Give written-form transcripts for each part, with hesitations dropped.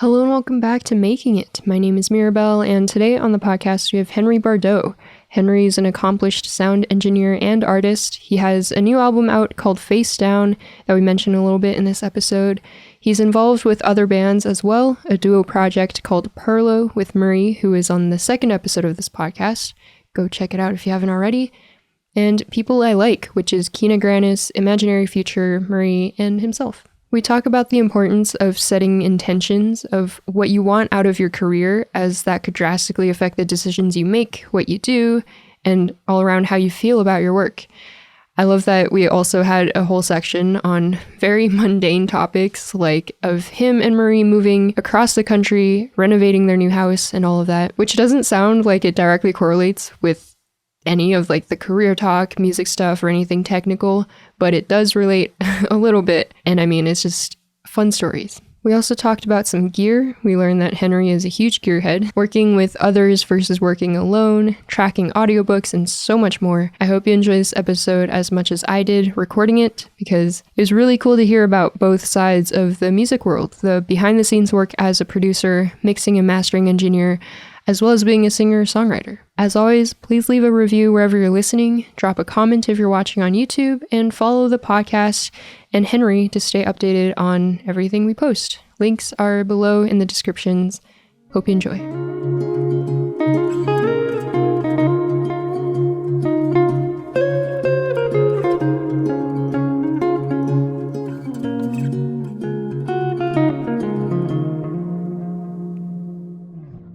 Hello and welcome back to Making It. My name is Mirabelle, and today on the podcast we have Henri Bardot. Henri is an accomplished sound engineer and artist. He has a new album out called Face Down that we mentioned a little bit in this episode. He's involved with other bands as well, a duo project called Perlo with Mree, who is on the second episode of this podcast. Go check it out if you haven't already. And People I Like, which is Kina Grannis, Imaginary Future, Mree, and himself. We talk about the importance of setting intentions of what you want out of your career, as that could drastically affect the decisions you make, what you do, and all around how you feel about your work. I love that we also had a whole section on very mundane topics, like of him and Mree moving across the country, renovating their new house, and all of that, which doesn't sound like it directly correlates with any of like the career talk, music stuff, or anything technical, but it does relate a little bit. And I mean, it's just fun stories. We also talked about some gear. We learned that Henri is a huge gearhead, working with others versus working alone, tracking audiobooks, and so much more. I hope you enjoy this episode as much as I did recording it, because it was really cool to hear about both sides of the music world, the behind-the-scenes work as a producer, mixing and mastering engineer, as well as being a singer-songwriter. As always, please leave a review wherever you're listening, drop a comment if you're watching on YouTube, and follow the podcast and Henri to stay updated on everything we post. Links are below in the descriptions. Hope you enjoy.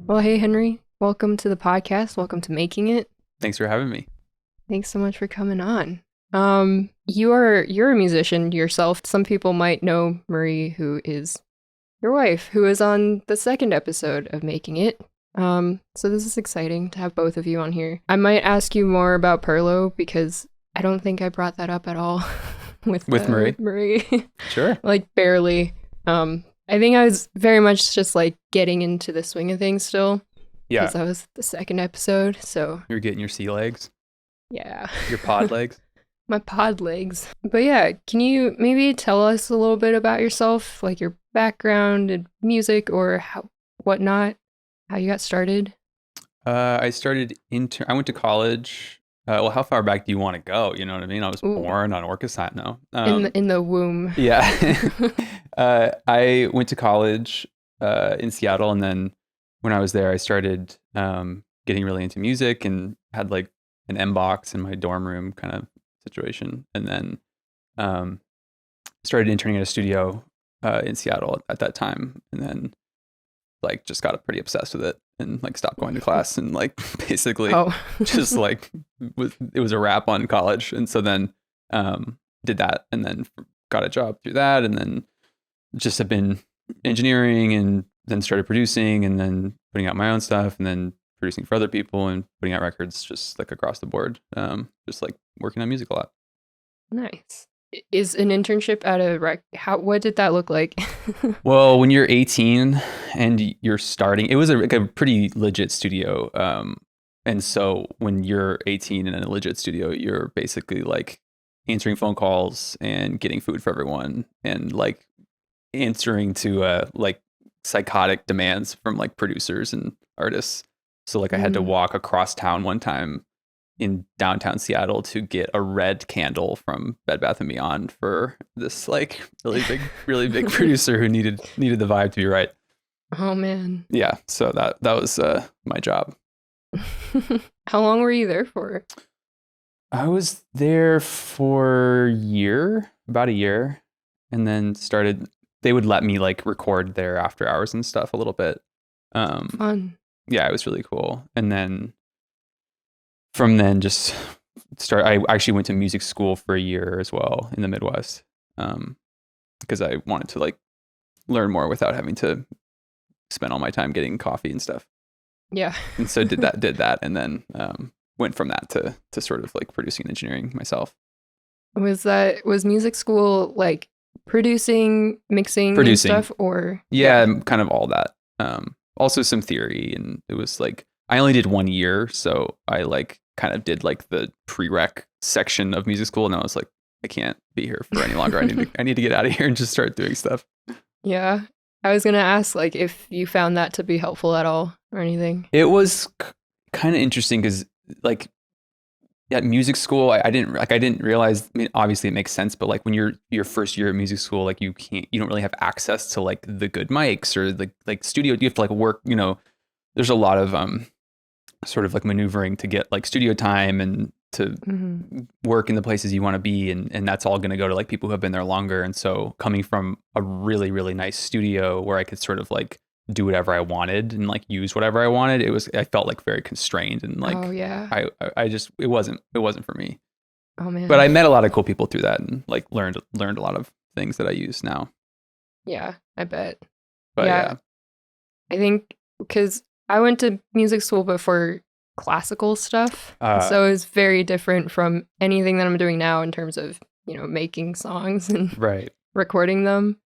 Well, hey, Henri. Welcome to the podcast. Welcome to Making It. Thanks for having me. Thanks so much for coming on. You're a musician yourself. Some people might know Mree, who is your wife, who is on the second episode of Making It. So this is exciting to have both of you on here. I might ask you more about Perlo because I don't think I brought that up at all with Mree. Mree. Sure. Like barely. I think I was very much just like getting into the swing of things still. Yeah. Because that was the second episode, so. You're getting your sea legs. Yeah. Your pod legs. My pod legs. But yeah, can you maybe tell us a little bit about yourself, like your background in music or whatnot, how you got started? I went to college. Well, how far back do you want to go? You know what I mean? I was born on Orcasat now. In the womb. Yeah. I went to college in Seattle, and then when I was there, I started getting really into music and had like an M box in my dorm room kind of situation, and then started interning at a studio in Seattle at that time, and then like just got pretty obsessed with it and like stopped going to class and like basically just like it was a wrap on college. And so then did that and then got a job through that, and then just have been engineering and then started producing and then putting out my own stuff and then producing for other people and putting out records just like across the board. Just like working on music a lot. Nice. Is an internship at a what did that look like? Well, when you're 18 and you're starting, it was a pretty legit studio. And so when you're 18 in a legit studio, you're basically like answering phone calls and getting food for everyone and like answering to like psychotic demands from like producers and artists. So like I had to walk across town one time in downtown Seattle to get a red candle from Bed Bath & Beyond for this like really big producer who needed the vibe to be right. Oh man. Yeah, so that was my job. How long were you there for? I was there for about a year, and then they would let me like record there after hours and stuff a little bit. Fun. Yeah, it was really cool. And then from then I actually went to music school for a year as well in the Midwest, because I wanted to like learn more without having to spend all my time getting coffee and stuff. Yeah. And so did that, and then went from that to sort of like producing and engineering myself. Was music school like producing, mixing and stuff, or? Yeah, kind of all that. Also some theory, and it was like I only did 1 year, so I like kind of did like the prereq section of music school, and I was like, I can't be here for any longer. I need to get out of here and just start doing stuff. Yeah. I was gonna ask like if you found that to be helpful at all or anything. It was kind of interesting because like at music school, I didn't realize. I mean, obviously it makes sense, but like when you're your first year at music school, like you don't really have access to like the good mics or like studio. You have to like work. You know, there's a lot of sort of like maneuvering to get like studio time and to work in the places you want to be, and that's all going to go to like people who have been there longer. And so coming from a really really nice studio where I could sort of like do whatever I wanted and like use whatever I wanted, I felt like very constrained and like Oh yeah. I just it wasn't for me. Oh man. But I met a lot of cool people through that and like learned a lot of things that I use now. Yeah, I bet. But yeah. I think because I went to music school before classical stuff, so it's very different from anything that I'm doing now in terms of, you know, making songs and Right. recording them.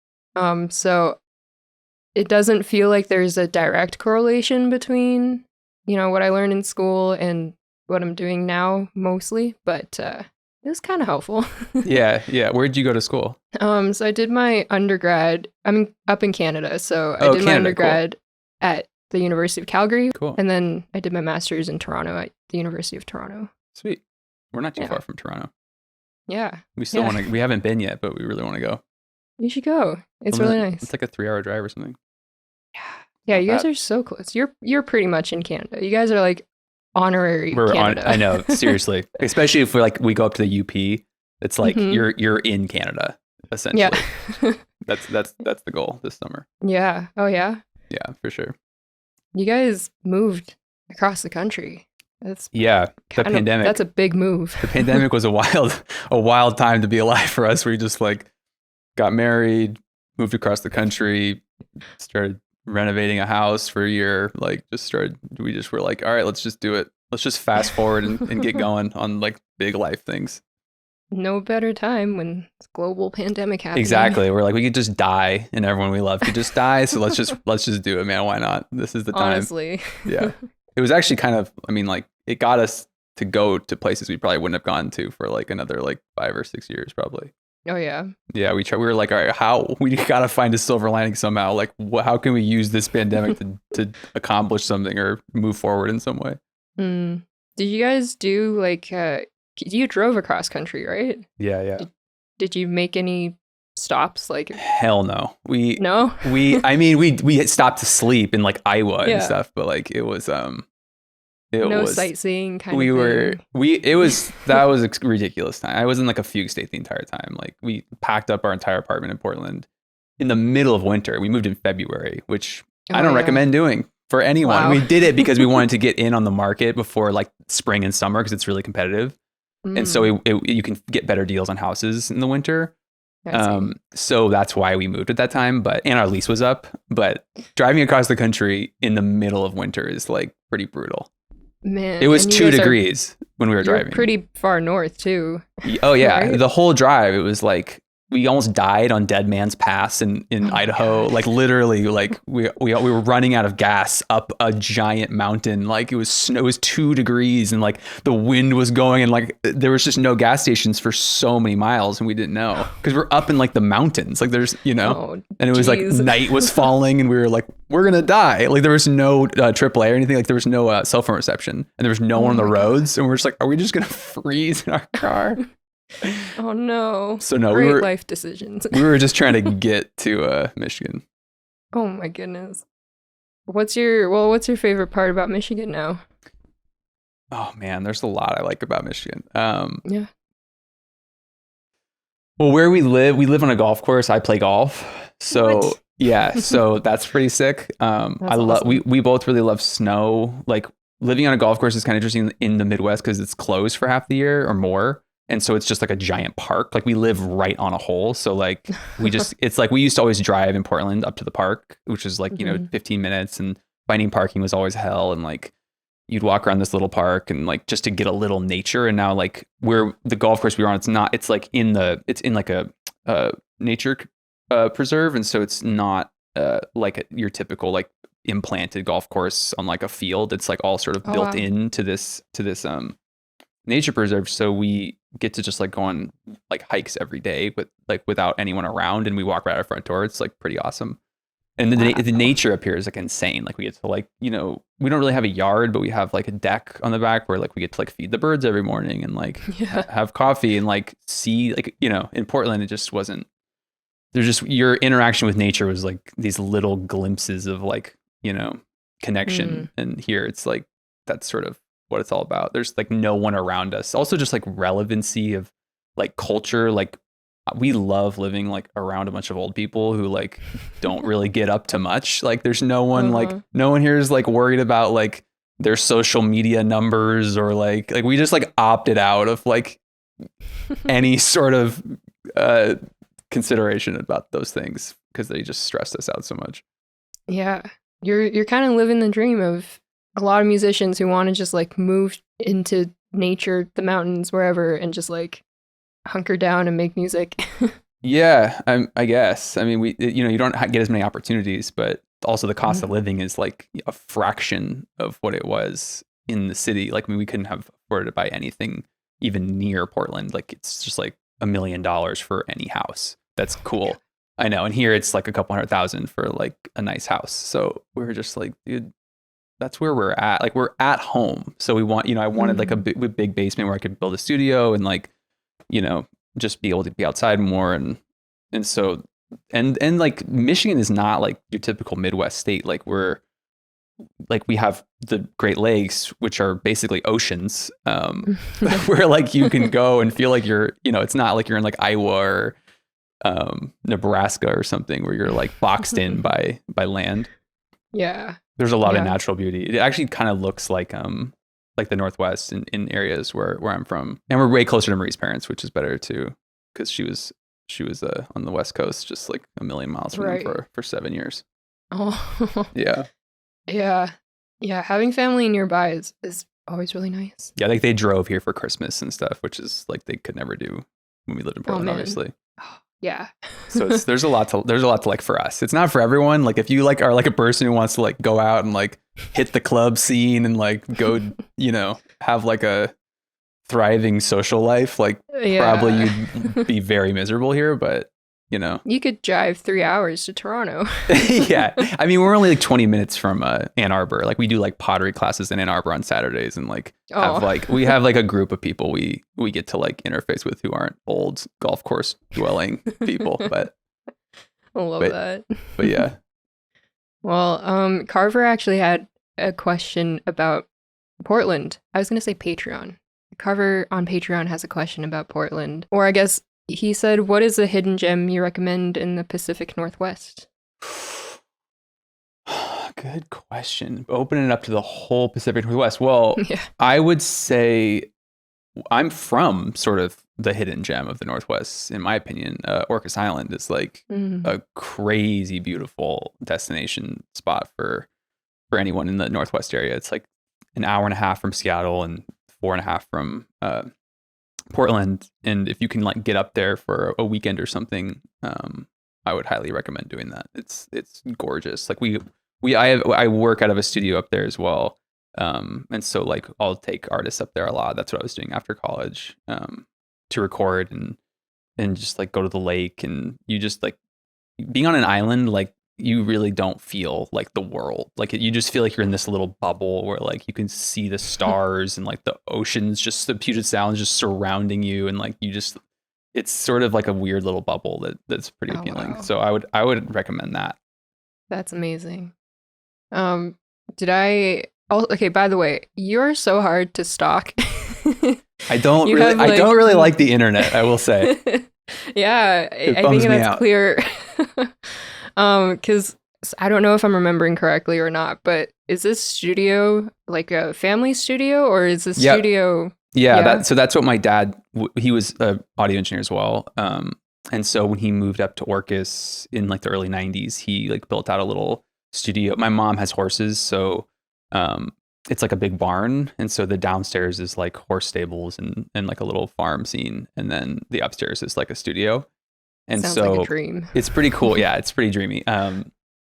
So it doesn't feel like there's a direct correlation between, you know, what I learned in school and what I'm doing now mostly, but it was kind of helpful. Yeah. Where'd you go to school? So I did my undergrad. I'm up in Canada, so I did my undergrad at the University of Calgary. Cool. And then I did my master's in Toronto at the University of Toronto. Sweet. We're not too far from Toronto. Yeah. We still want to. We haven't been yet, but we really want to go. You should go. It's really nice. It's like a 3-hour drive or something. Yeah, you guys are so close. You're pretty much in Canada. You guys are like honorary Canada. I know, seriously. Especially if we go up to the UP, it's like you're in Canada essentially. Yeah. That's the goal this summer. Yeah. Oh yeah. Yeah, for sure. You guys moved across the country. That's the pandemic. That's a big move. The pandemic was a wild time to be alive for us. We just like got married, moved across the country, started renovating a house for a year. We just were like, all right, let's just do it. Let's just fast forward and get going on like big life things. No better time when it's global pandemic happening. Exactly. We're like, we could just die and everyone we love could just die. So let's just do it, man. Why not? This is the time. Honestly. Yeah. It was actually kind of, I mean, like it got us to go to places we probably wouldn't have gone to for like another like 5 or 6 years probably. Oh yeah. Yeah. We were like, all right, we got to find a silver lining somehow. Like how can we use this pandemic to accomplish something or move forward in some way? Did you guys do like, you drove across country, right? Yeah. Did you make any stops? Like hell no. We stopped to sleep in like Iowa and stuff, but like it was sightseeing kind of thing. That was a ridiculous time. I was in like a fugue state the entire time. Like we packed up our entire apartment in Portland in the middle of winter. We moved in February, which I don't recommend doing for anyone. Wow. We did it because we wanted to get in on the market before like spring and summer because it's really competitive. And so you can get better deals on houses in the winter. So that's why we moved at that time. And our lease was up. But driving across the country in the middle of winter is like pretty brutal. Man, it was 2 degrees when we were driving. Pretty far north too. Oh yeah, right? The whole drive it was like we almost died on Dead Man's Pass in Idaho. Like literally, like we were running out of gas up a giant mountain. Like it was snow. It was 2 degrees, and like the wind was going, and like there was just no gas stations for so many miles, and we didn't know because we're up in like the mountains. Like there's and it was like night was falling, and we were like we're gonna die. Like there was no AAA or anything. Like there was no cell phone reception, and there was no one on the roads, and we're just like, are we just gonna freeze in our car? Oh no. So no, Great life decisions. We were just trying to get to Michigan. Oh my goodness. What's your favorite part about Michigan now? Oh man, there's a lot I like about Michigan. Yeah. Well, where we live on a golf course. I play golf. So yeah, so that's pretty sick. Awesome. We both really love snow. Like living on a golf course is kind of interesting in the Midwest because it's closed for half the year or more. And so it's just like a giant park. Like we live right on a hole. So like it's like we used to always drive in Portland up to the park, which is like, 15 minutes, and finding parking was always hell. And like you'd walk around this little park and like just to get a little nature. And now like where the golf course we were on, it's in like a nature preserve. And so it's not like your typical like implanted golf course on like a field. It's like all sort of built into this nature preserve. So we get to just like go on like hikes every day without anyone around, and we walk right out our front door. It's like pretty awesome. And Wow. the nature up here is like insane. Like we get to like, we don't really have a yard, but we have like a deck on the back where like we get to like feed the birds every morning and like have coffee and like see like, in Portland, it just wasn't, there's just your interaction with nature was like these little glimpses of like, connection. And here it's like, that's sort of what it's all about. There's like no one around us. Also just like relevancy of like culture, like we love living like around a bunch of old people who like don't really get up to much. Like there's no one like no one here is like worried about like their social media numbers or like we just like opted out of like any sort of consideration about those things because they just stressed us out so much. Yeah. You're kind of living the dream of a lot of musicians who want to just like move into nature, the mountains, wherever, and just like hunker down and make music. Yeah, I guess. I mean, you don't get as many opportunities, but also the cost of living is like a fraction of what it was in the city. Like, I mean, we couldn't have afforded to buy anything even near Portland. Like, it's just like $1 million for any house. That's cool. Yeah. I know. And here it's like a couple $100,000 for like a nice house. So we're just like, dude, that's where we're at. Like, we're at home. So we want, I wanted like a big basement where I could build a studio and like, just be able to be outside more. And so, and like Michigan is not like your typical Midwest state. Like we have the Great Lakes, which are basically oceans, where like you can go and feel like you're, it's not like you're in like Iowa or Nebraska or something where you're like boxed in by land. Yeah. There's a lot of natural beauty. It actually kind of looks like the Northwest in areas where I'm from. And we're way closer to Mree's parents, which is better too, because she was on the West Coast, just like a million miles from them for 7 years. Oh. Yeah. Yeah. Yeah. Having family nearby is always really nice. Yeah, like they drove here for Christmas and stuff, which is like they could never do when we lived in Portland, obviously. Yeah. So there's a lot to like for us. It's not for everyone. Like if you like are like a person who wants to like go out and like hit the club scene and like go, have like a thriving social life, like probably you'd be very miserable here, but you could drive 3 hours to Toronto. Yeah. I mean, we're only like 20 minutes from Ann Arbor. Like we do like pottery classes in Ann Arbor on Saturdays and like we have like a group of people we get to like interface with who aren't old golf course dwelling people, but I love that. But yeah. Well, Carver actually had a question about Portland. I was going to say Patreon. Carver on Patreon has a question about Portland. Or I guess he said, what is a hidden gem you recommend in the Pacific Northwest? Good question. Open it up to the whole Pacific Northwest. Well, I would say I'm from sort of the hidden gem of the Northwest, in my opinion. Orcas Island is like a crazy beautiful destination spot for anyone in the Northwest area. It's like an hour and a half from Seattle and 4.5 from Portland. And if you can like get up there for a weekend or something, I would highly recommend doing that. It's gorgeous. Like I work out of a studio up there as well. And so like I'll take artists up there a lot. That's what I was doing after college, to record and just like go to the lake. And you just like being on an island, like you really don't feel like the world. Like you just feel like you're in this little bubble where like you can see the stars and like the oceans, just the Puget Sound just surrounding you. And like it's sort of like a weird little bubble that's pretty appealing. Wow. So I would recommend that. That's amazing. Okay, by the way, you're so hard to stalk. I don't really like the internet, I will say. Yeah, I think that's clear. Because I don't know if I'm remembering correctly or not, but is this studio like a family studio or is this studio? Yeah. So that's what my dad, he was an audio engineer as well. And so when he moved up to Orcas in like the early 90s, he like built out a little studio. My mom has horses, so it's like a big barn. And so the downstairs is like horse stables and like a little farm scene. And then the upstairs is like a studio. And sounds so like a dream. It's pretty cool. Yeah, it's pretty dreamy. And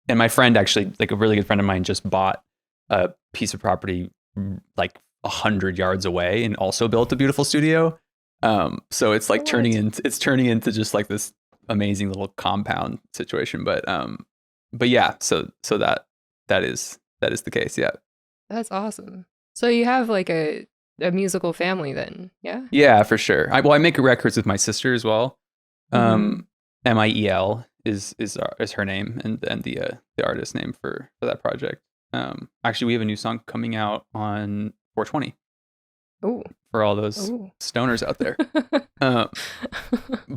my friend actually, like a really good friend of mine, just bought a piece of property like 100 yards away and also built a beautiful studio. So it's like turning into just like this amazing little compound situation. But but yeah, so that is the case. Yeah. That's awesome. So you have like a musical family then, yeah? Yeah, for sure. I make records with my sister as well. Mm-hmm. Miel is her name, and the artist name for that project. Actually, we have a new song coming out on 420 Oh, for all those oh. stoners out there.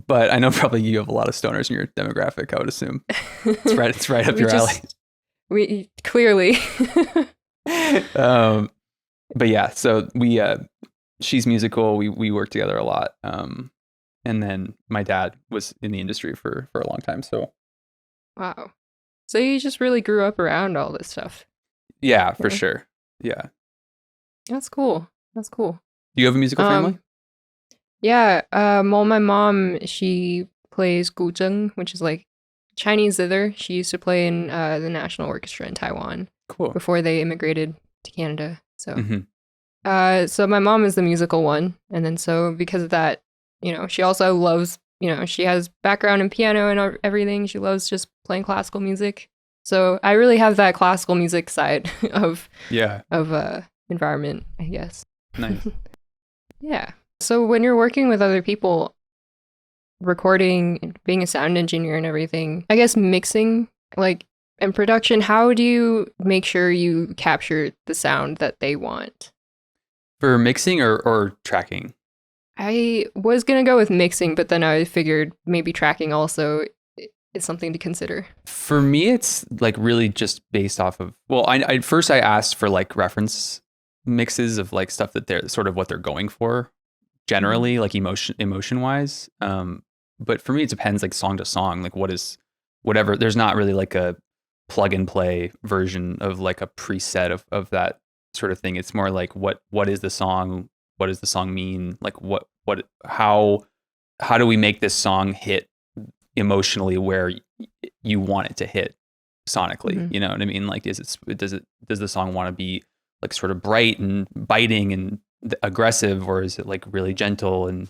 But I know probably you have a lot of stoners in your demographic, I would assume. It's right up your alley. We clearly. But yeah, so she's musical. We work together a lot. And then my dad was in the industry for a long time. So Wow. So you just really grew up around all this stuff. yeah, for sure. Yeah. That's cool. That's cool. Do you have a musical family? Yeah. Well, my mom, she plays guzheng, which is like Chinese zither. She used to play in the National Orchestra in Taiwan Cool. before they immigrated to Canada. So, Mhm. so my mom is the musical one, and then so because of that, she also loves, she has background in piano and everything. She loves just playing classical music. So I really have that classical music side of environment, I guess. Nice. Yeah. So when you're working with other people, recording, being a sound engineer and everything, I guess mixing, like, and production, how do you make sure you capture the sound that they want? For mixing or tracking? I was going to go with mixing, but then I figured maybe tracking also is something to consider. For me, it's like really just based off of, well, I first I asked for like reference mixes of like stuff that they're sort of what they're going for generally, like emotion wise. But for me, it depends like song to song, like what is whatever. There's not really like a plug and play version of like a preset of that sort of thing. It's more like what is the song? What does the song mean? Like how do we make this song hit emotionally where you want it to hit sonically? You know what I mean? Like does the song want to be like sort of bright and biting and aggressive, or is it like really gentle and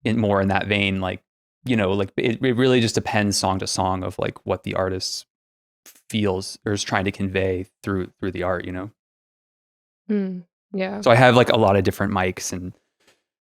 more in that vein? Like, like it really just depends song to song of like what the artist feels or is trying to convey through the art, Yeah. So I have like a lot of different mics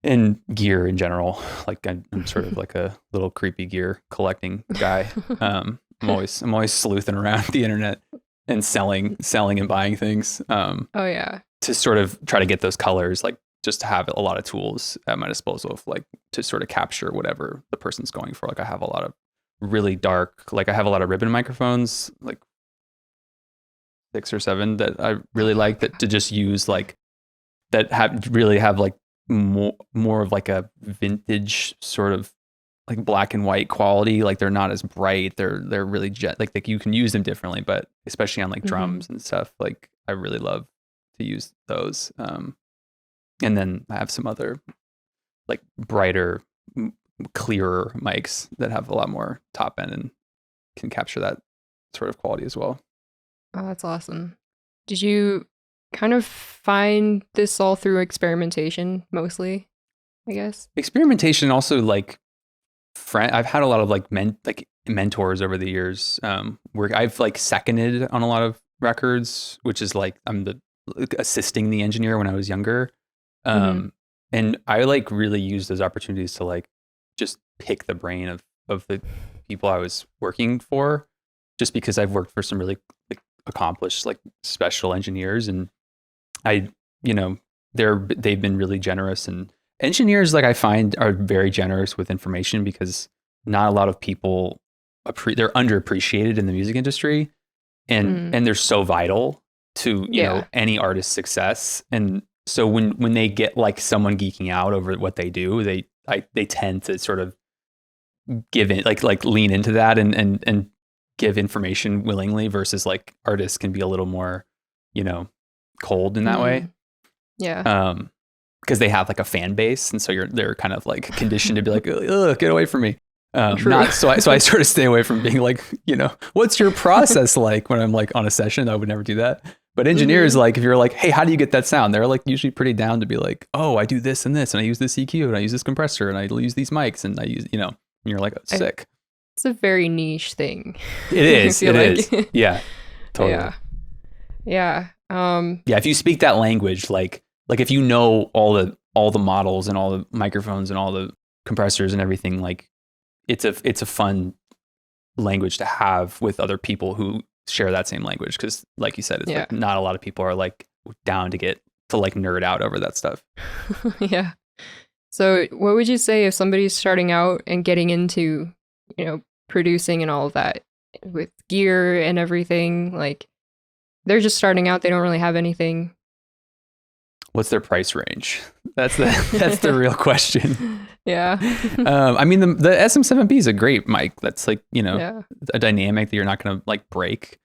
and gear in general. Like I'm sort of like a little creepy gear collecting guy. I'm always sleuthing around the internet and selling and buying things. Oh yeah. To sort of try to get those colors, like just to have a lot of tools at my disposal of like to sort of capture whatever the person's going for. Like I have a lot of really dark, like I have a lot of ribbon microphones, like 6 or 7 that I really like that to just use like that have like more of like a vintage sort of like black and white quality. Like they're not as bright. They're really like you can use them differently, but especially on like drums and stuff, like I really love to use those. And then I have some other like brighter, clearer mics that have a lot more top end and can capture that sort of quality as well. Oh, that's awesome. Did you kind of find this all through experimentation mostly, I guess? Experimentation, also like I've had a lot of like mentors over the years, where I've like seconded on a lot of records, which is like I'm assisting the engineer when I was younger. And I like really used those opportunities to like just pick the brain of the people I was working for, just because I've worked for some really like accomplished like special engineers, and they've been really generous, and engineers, like I find, are very generous with information because not a lot of people they're underappreciated in the music industry, and they're so vital to any artist's success. And so when they get like someone geeking out over what they do, they tend to sort of give it like lean into that and give information willingly, versus like artists can be a little more cold in that way. Yeah. Because they have like a fan base, and so they're kind of like conditioned to be like, ugh, get away from me. So I sort of stay away from being like, what's your process like when I'm like on a session? I would never do that. But engineers, like if you're like, hey, how do you get that sound? They're like usually pretty down to be like, oh, I do this and this, and I use this EQ, and I use this compressor, and I use these mics, and I use, and you're like, oh, sick. It's a very niche thing. It is. I feel is. Yeah. Totally. Yeah. Yeah. If you speak that language, like if you know all the models and all the microphones and all the compressors and everything, like it's a fun language to have with other people who share that same language. Cause like you said, it's like not a lot of people are like down to like nerd out over that stuff. Yeah. So what would you say if somebody's starting out and getting into, producing and all of that with gear and everything? Like they're just starting out, they don't really have anything. What's their price range? That's the real question. Yeah. I mean, the SM7B is a great mic. That's like, a dynamic that you're not going to like break.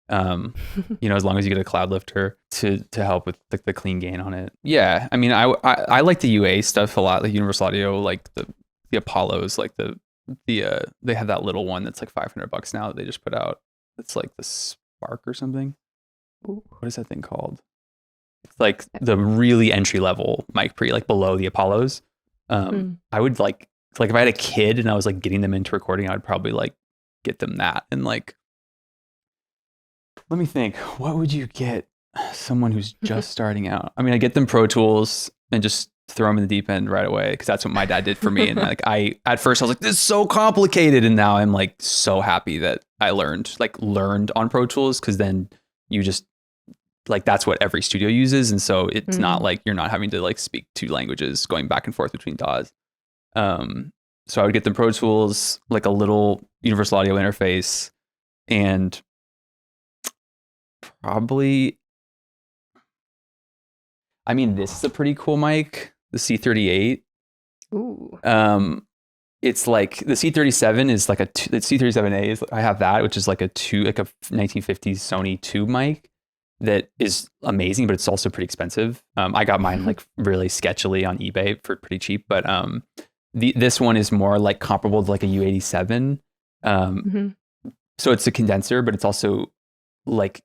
As long as you get a cloud lifter to help with the clean gain on it. Yeah. I mean, I like the UA stuff a lot, like Universal Audio, like the Apollos, like they have that little one that's like $500 now that they just put out. It's like the Spark or something. Ooh. What is that thing called? It's like the really entry level mic pre, like below the Apollos. I would like if I had a kid and I was like getting them into recording, I would probably like get them that. And like, let me think, what would you get someone who's just starting out? I mean, I get them Pro Tools and just throw them in the deep end right away, because that's what my dad did for me. And like at first I was like, this is so complicated, and now I'm like so happy that I learned on Pro Tools, because then you just like, that's what every studio uses, and so it's not like you're not having to like speak two languages going back and forth between DAWs. So I would get them Pro Tools, like a little Universal Audio interface, and probably, I mean, this is a pretty cool mic, the C38. Ooh. It's like the C37 is like the C37A is, I have that, which is like a 1950s Sony tube mic that is amazing, but it's also pretty expensive. I got mine like really sketchily on eBay for pretty cheap, but this one is more like comparable to like a U87. So it's a condenser, but it's also like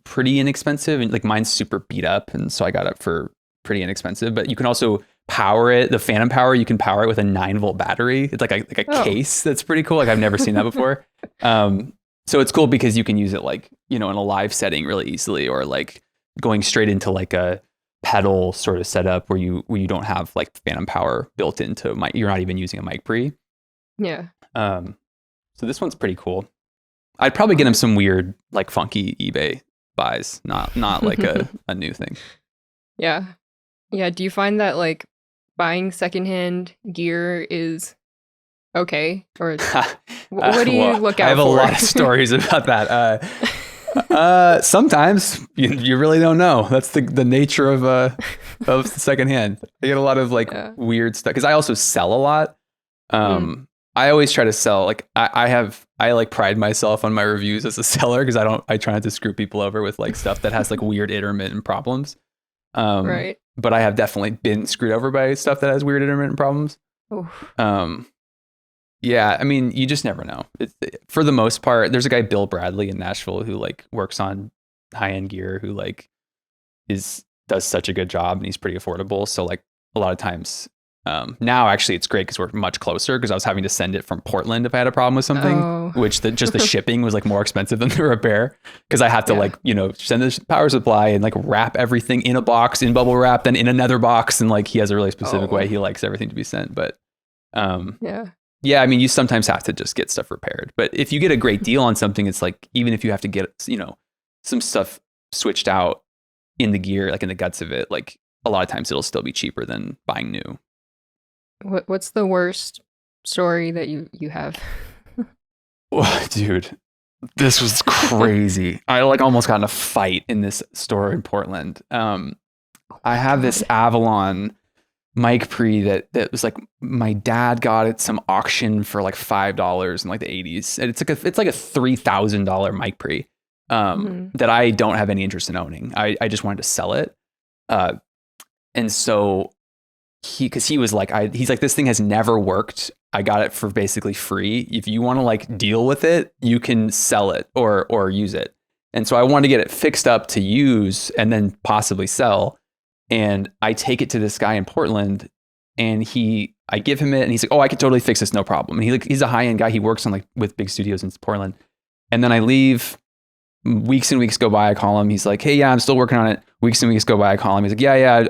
pretty inexpensive, and like mine's super beat up, and so I got it for pretty inexpensive. But you can also power it, the phantom power, you can power it with a 9-volt battery. It's like a case that's pretty cool. Like I've never seen that before. So it's cool because you can use it like, in a live setting really easily, or like going straight into like a pedal sort of setup where you don't have like phantom power built into mic. You're not even using a mic pre. Yeah. So this one's pretty cool. I'd probably get him some weird, like funky eBay buys, not like a new thing. Yeah. Yeah. Do you find that like buying secondhand gear is okay? Or what do you look out for? I have a lot of stories about that. Sometimes you really don't know. That's the nature of secondhand. I get a lot of like weird stuff, because I also sell a lot. I always try to sell, like I like pride myself on my reviews as a seller, because I try not to screw people over with like stuff that has like weird intermittent problems. Right. But I have definitely been screwed over by stuff that has weird intermittent problems. Yeah, I mean, you just never know. For the most part, there's a guy, Bill Bradley in Nashville, who like works on high-end gear, who like does such a good job, and he's pretty affordable. So like a lot of times, now actually it's great because we're much closer, because I was having to send it from Portland if I had a problem with something, which just the shipping was like more expensive than the repair, because I have to like, send the power supply and like wrap everything in a box in bubble wrap, then in another box. And like, he has a really specific way he likes everything to be sent. But yeah, I mean, you sometimes have to just get stuff repaired. But if you get a great deal on something, it's like, even if you have to get, some stuff switched out in the gear, like in the guts of it, like a lot of times it'll still be cheaper than buying new. What's the worst story that you have? Oh, dude, this was crazy. I like almost got in a fight in this store in Portland. I have this Avalon mic pre that was like, my dad got at some auction for like $5 in like the 80s. And it's like a $3,000 mic pre that I don't have any interest in owning. I just wanted to sell it. And so he was like, he's like, this thing has never worked. I got it for basically free. If you want to like deal with it, you can sell it or use it. And so I wanted to get it fixed up to use and then possibly sell. And I take it to this guy in Portland, and I give him it and he's like, oh, I could totally fix this, no problem. And he's a high-end guy. He works on like with big studios in Portland. And then I leave, weeks and weeks go by, I call him. He's like, hey, yeah, I'm still working on it. Weeks and weeks go by, I call him. He's like, yeah,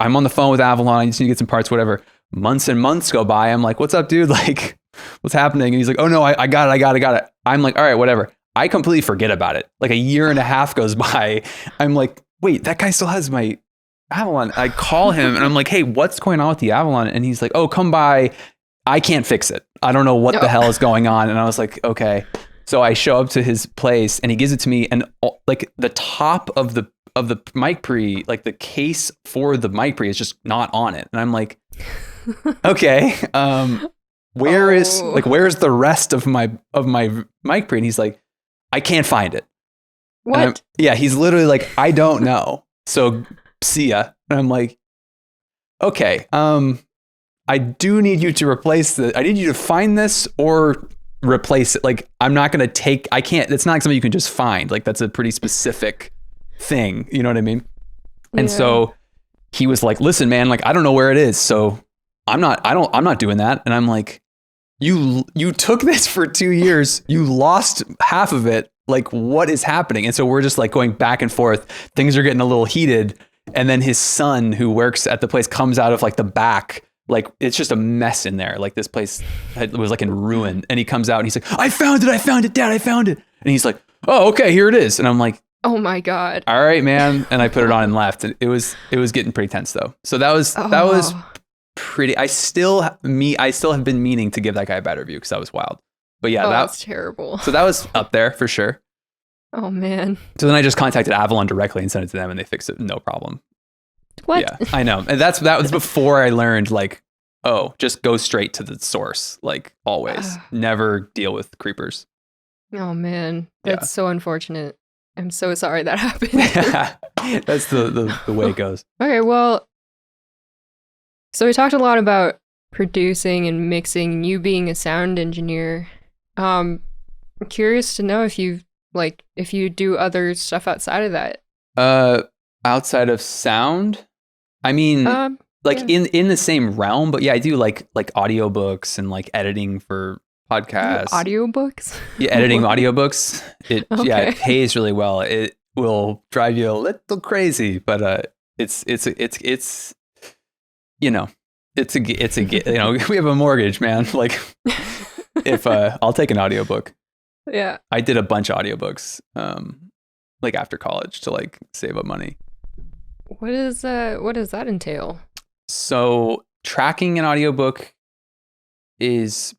I'm on the phone with Avalon. I just need to get some parts, whatever. Months and months go by. I'm like, what's up, dude? Like, what's happening? And he's like, oh no, I got it. I'm like, all right, whatever. I completely forget about it. Like a year and a half goes by. I'm like, wait, that guy still has my Avalon. I call him and I'm like, hey, what's going on with the Avalon? And he's like, oh, come by. I can't fix it. I don't know what the hell is going on. And I was like, okay. So I show up to his place and he gives it to me, and like the top of the mic pre, like the case for the mic pre is just not on it. And I'm like, okay, where's the rest of my mic pre? And he's like, I can't find it. What? Yeah, he's literally like, I don't know. So see ya. And I'm like, okay, I do need you to replace this. I need you to find this or replace it. Like, I'm not going to I can't, it's not like something you can just find. Like, that's a pretty specific thing. You know what I mean? And so he was like, listen, man, like, I don't know where it is. So I'm not doing that. And I'm like, you took this for 2 years. You lost half of it. Like, what is happening? And so we're just like going back and forth. Things are getting a little heated. And then his son, who works at the place, comes out of like the back. Like, it's just a mess in there. Like, this place was like in ruin. And he comes out and he's like, I found it, Dad, I found it. And he's like, oh, okay, here it is. And I'm like, oh my God. All right, man. And I put it on and left. And it was getting pretty tense though. So that was pretty, I still have been meaning to give that guy a bad review because that was wild. But yeah, that's terrible. So that was up there for sure. Oh man. So then I just contacted Avalon directly and sent it to them and they fixed it. No problem. What? Yeah, I know. And that was before I learned, like, oh, just go straight to the source. Like, always. Never deal with creepers. Oh man. That's so unfortunate. I'm so sorry that happened. That's the way it goes. Okay, well, so we talked a lot about producing and mixing, and you being a sound engineer. I'm curious to know if you do other stuff outside of that. Outside of sound, I mean, in the same realm, but yeah, I do like audiobooks and like editing for podcasts. Audiobooks? Yeah, editing audiobooks. It pays really well. It will drive you a little crazy, but it's you know, we have a mortgage, man. Like, if I'll take an audiobook. Yeah. I did a bunch of audiobooks like after college to like save up money. What does that entail? So tracking an audiobook is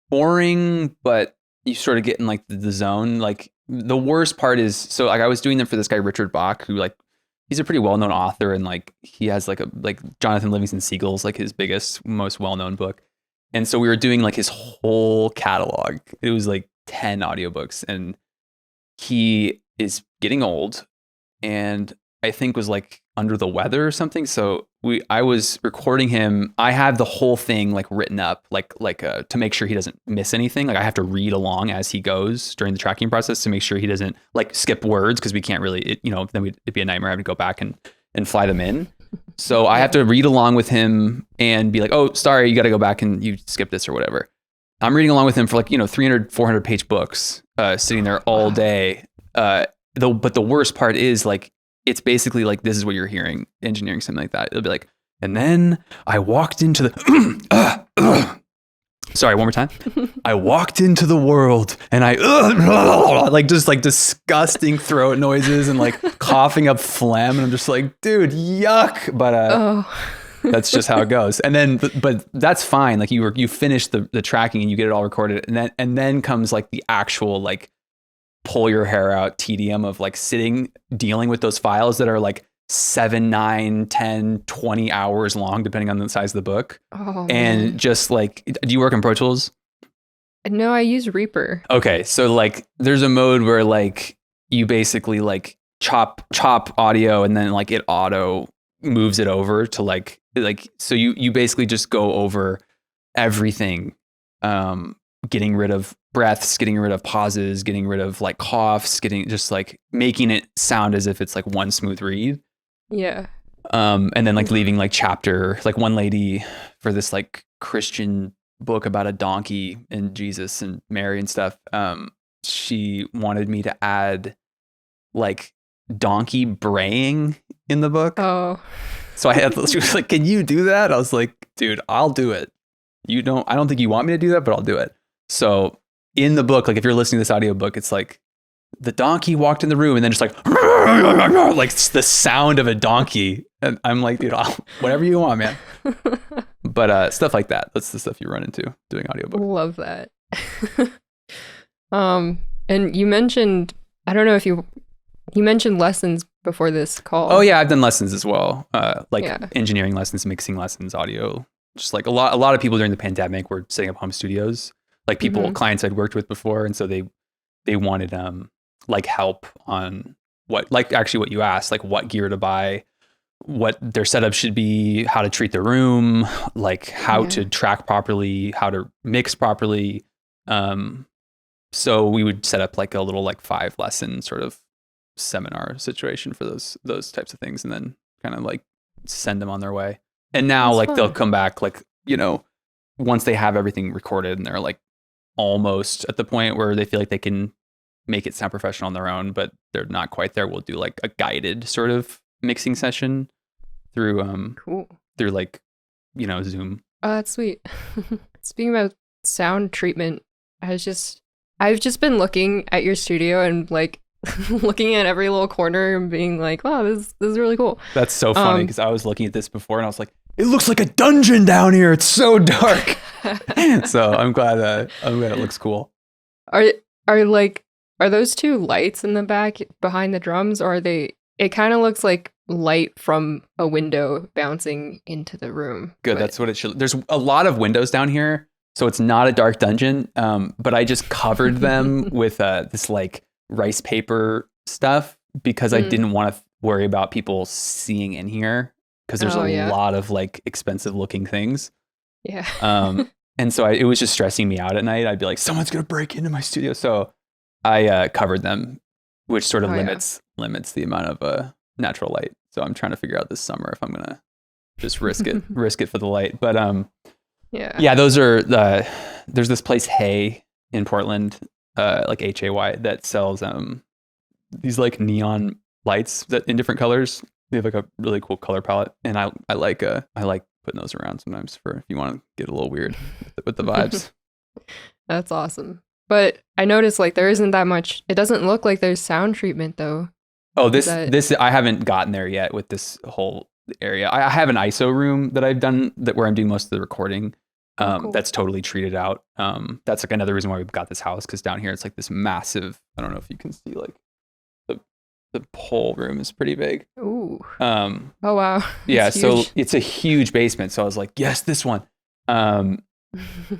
boring, but you sort of get in like the zone. Like, the worst part is, so like I was doing them for this guy Richard Bach, who like, he's a pretty well-known author, and like he has like Jonathan Livingston Seagull's like his biggest, most well-known book. And so we were doing like his whole catalog. It was like 10 audiobooks, and he is getting old and I think was like under the weather or something. So I was recording him. I have the whole thing like written up, like to make sure he doesn't miss anything. Like, I have to read along as he goes during the tracking process to make sure he doesn't like skip words, because we can't really, then it'd be a nightmare having to go back and fly them in. So I have to read along with him and be like, oh, sorry, you got to go back and you skip this or whatever. I'm reading along with him for like, 300, 400 page books, sitting there all day. But the worst part is like, it's basically like, this is what you're hearing, engineering something like that. It'll be like, and then I walked into the, sorry, one more time. I walked into the world and I, like, just like disgusting throat noises and like coughing up phlegm. And I'm just like, dude, yuck. But that's just how it goes. And then, but that's fine. Like, you finish the tracking and you get it all recorded. And then comes like the actual, like, pull your hair out tedium of like dealing with those files that are like 7, 9, 10, 20 hours long, depending on the size of the book. Oh, and man. Just like, do you work in Pro Tools? No, I use Reaper. Okay. So like, there's a mode where like you basically like chop audio and then like it auto moves it over to like, so you basically just go over everything, getting rid of breaths, getting rid of pauses, getting rid of like coughs, just like making it sound as if it's like one smooth read. Yeah. And then like leaving like chapter, like one lady for this like Christian book about a donkey and Jesus and Mary and stuff. She wanted me to add like donkey braying in the book. Oh. So she was like, can you do that? I was like, dude, I'll do it. I don't think you want me to do that, but I'll do it. So in the book, like if you're listening to this audiobook, it's like the donkey walked in the room and then just like the sound of a donkey. And I'm like, dude, whatever you want, man. But stuff like that. That's the stuff you run into doing audiobook. Love that. And you mentioned, I don't know if you mentioned lessons before this call. Oh yeah, I've done lessons as well. Engineering lessons, mixing lessons, audio. Just like a lot of people during the pandemic were setting up home studios. Like clients I'd worked with before, and so they wanted like help on what you asked, like what gear to buy, what their setup should be, how to treat the room, like how to track properly, how to mix properly. So we would set up like a little like 5-lesson sort of seminar situation for those types of things, and then kind of like send them on their way. And now that's like fun. They'll come back like, once they have everything recorded and they're like almost at the point where they feel like they can make it sound professional on their own, but they're not quite there. We'll do like a guided sort of mixing session through through like Zoom. Oh, that's sweet. Speaking about sound treatment, I've just been looking at your studio and like looking at every little corner and being like, wow, this is really cool. That's so funny because I was looking at this before and I was like, it looks like a dungeon down here. It's so dark. So I'm glad it looks cool. Are those two lights in the back behind the drums, or are they? It kind of looks like light from a window bouncing into the room. Good, that's what it should. There's a lot of windows down here, so it's not a dark dungeon. But I just covered them with this like rice paper stuff because I didn't want to worry about people seeing in here because there's a lot of like expensive looking things. Yeah. And so it was just stressing me out at night. I'd be like, someone's gonna break into my studio, so I covered them, which sort of limits the amount of natural light. So I'm trying to figure out this summer if I'm gonna just risk it for the light. But those are there's this place Hay in Portland, like HAY, that sells these like neon lights that in different colors. They have like a really cool color palette, and I like putting those around sometimes for if you want to get a little weird with the vibes. That's awesome. But I noticed like there isn't that much. It doesn't look like there's sound treatment though. Oh, this I haven't gotten there yet with this whole area. I have an ISO room that I've done where I'm doing most of the recording. Cool. That's totally treated out. That's like another reason why we've got this house, because down here it's like this massive. I don't know if you can see like the whole room is pretty big. Ooh. Oh wow. Yeah. So it's a huge basement. So I was like, yes, this one.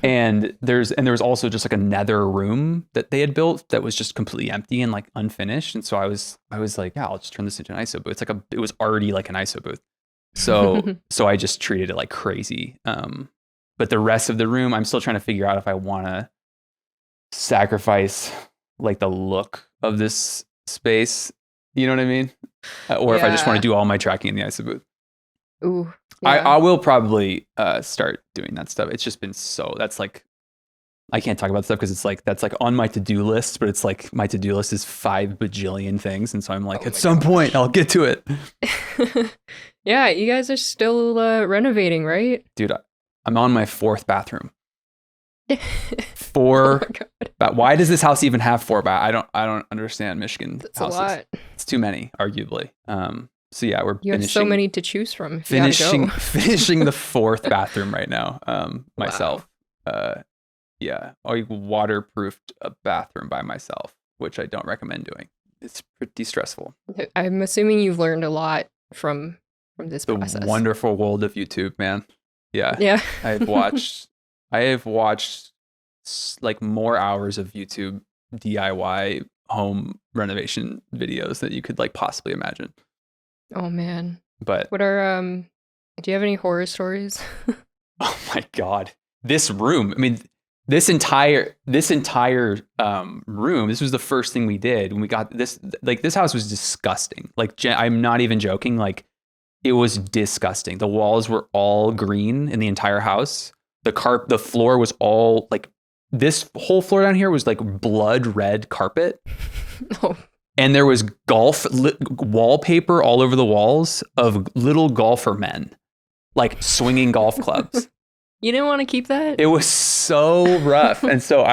And there was also just like a nether room that they had built that was just completely empty and like unfinished. And so I was like, yeah, I'll just turn this into an ISO booth. It was already like an ISO booth. So I just treated it like crazy. But the rest of the room, I'm still trying to figure out if I want to sacrifice like the look of this space. You know what I mean? Or if I just want to do all my tracking in the ISO booth. Ooh. Yeah. I will probably start doing that stuff. It's just been that's like, I can't talk about stuff because it's like, that's like on my to-do list, but it's like my to-do list is 5 bajillion things. And so I'm like, at some point I'll get to it. Yeah. You guys are still renovating, right? Dude, I'm on my 4th bathroom. 4. Oh why does this house even have 4 baths? I don't understand Michigan That's houses. A lot. It's too many, arguably. So yeah, you have so many to choose from. Finishing the 4th bathroom right now. Myself. Wow. Yeah, I waterproofed a bathroom by myself, which I don't recommend doing. It's pretty stressful. I'm assuming you've learned a lot from this process. The wonderful world of YouTube, man. Yeah. Yeah. I have watched like more hours of YouTube DIY home renovation videos that you could like possibly imagine. Oh man. But what are do you have any horror stories? Oh my God. This room, I mean, this entire room, this was the first thing we did when we got this. Like this house was disgusting. Like I'm not even joking. Like It was disgusting. The walls were all green in the entire house. The floor was all like, this whole floor down here was like blood red carpet. Oh. And there was wallpaper all over the walls of little golfer men, like swinging golf clubs. You didn't want to keep that? It was so rough. And so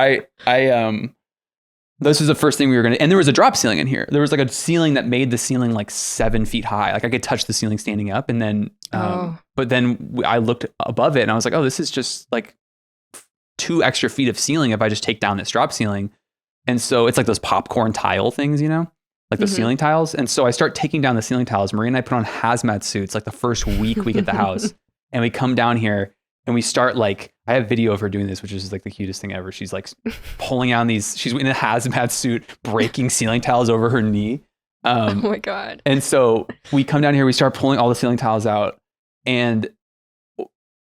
this was the first thing we were going to, and there was a drop ceiling in here. There was like a ceiling that made the ceiling like 7 feet high. Like I could touch the ceiling standing up. And then, but then I looked above it and I was like, oh, this is just like 2 extra feet of ceiling if I just take down this drop ceiling. And so it's like those popcorn tile things, you know, like the ceiling tiles. And so I start taking down the ceiling tiles. Mree and I put on hazmat suits like the first week we get the house, and we come down here and we start like, I have video of her doing this, which is like the cutest thing ever. She's like pulling out she's in a hazmat suit, breaking ceiling tiles over her knee. Oh my God. And so we come down here, we start pulling all the ceiling tiles out, and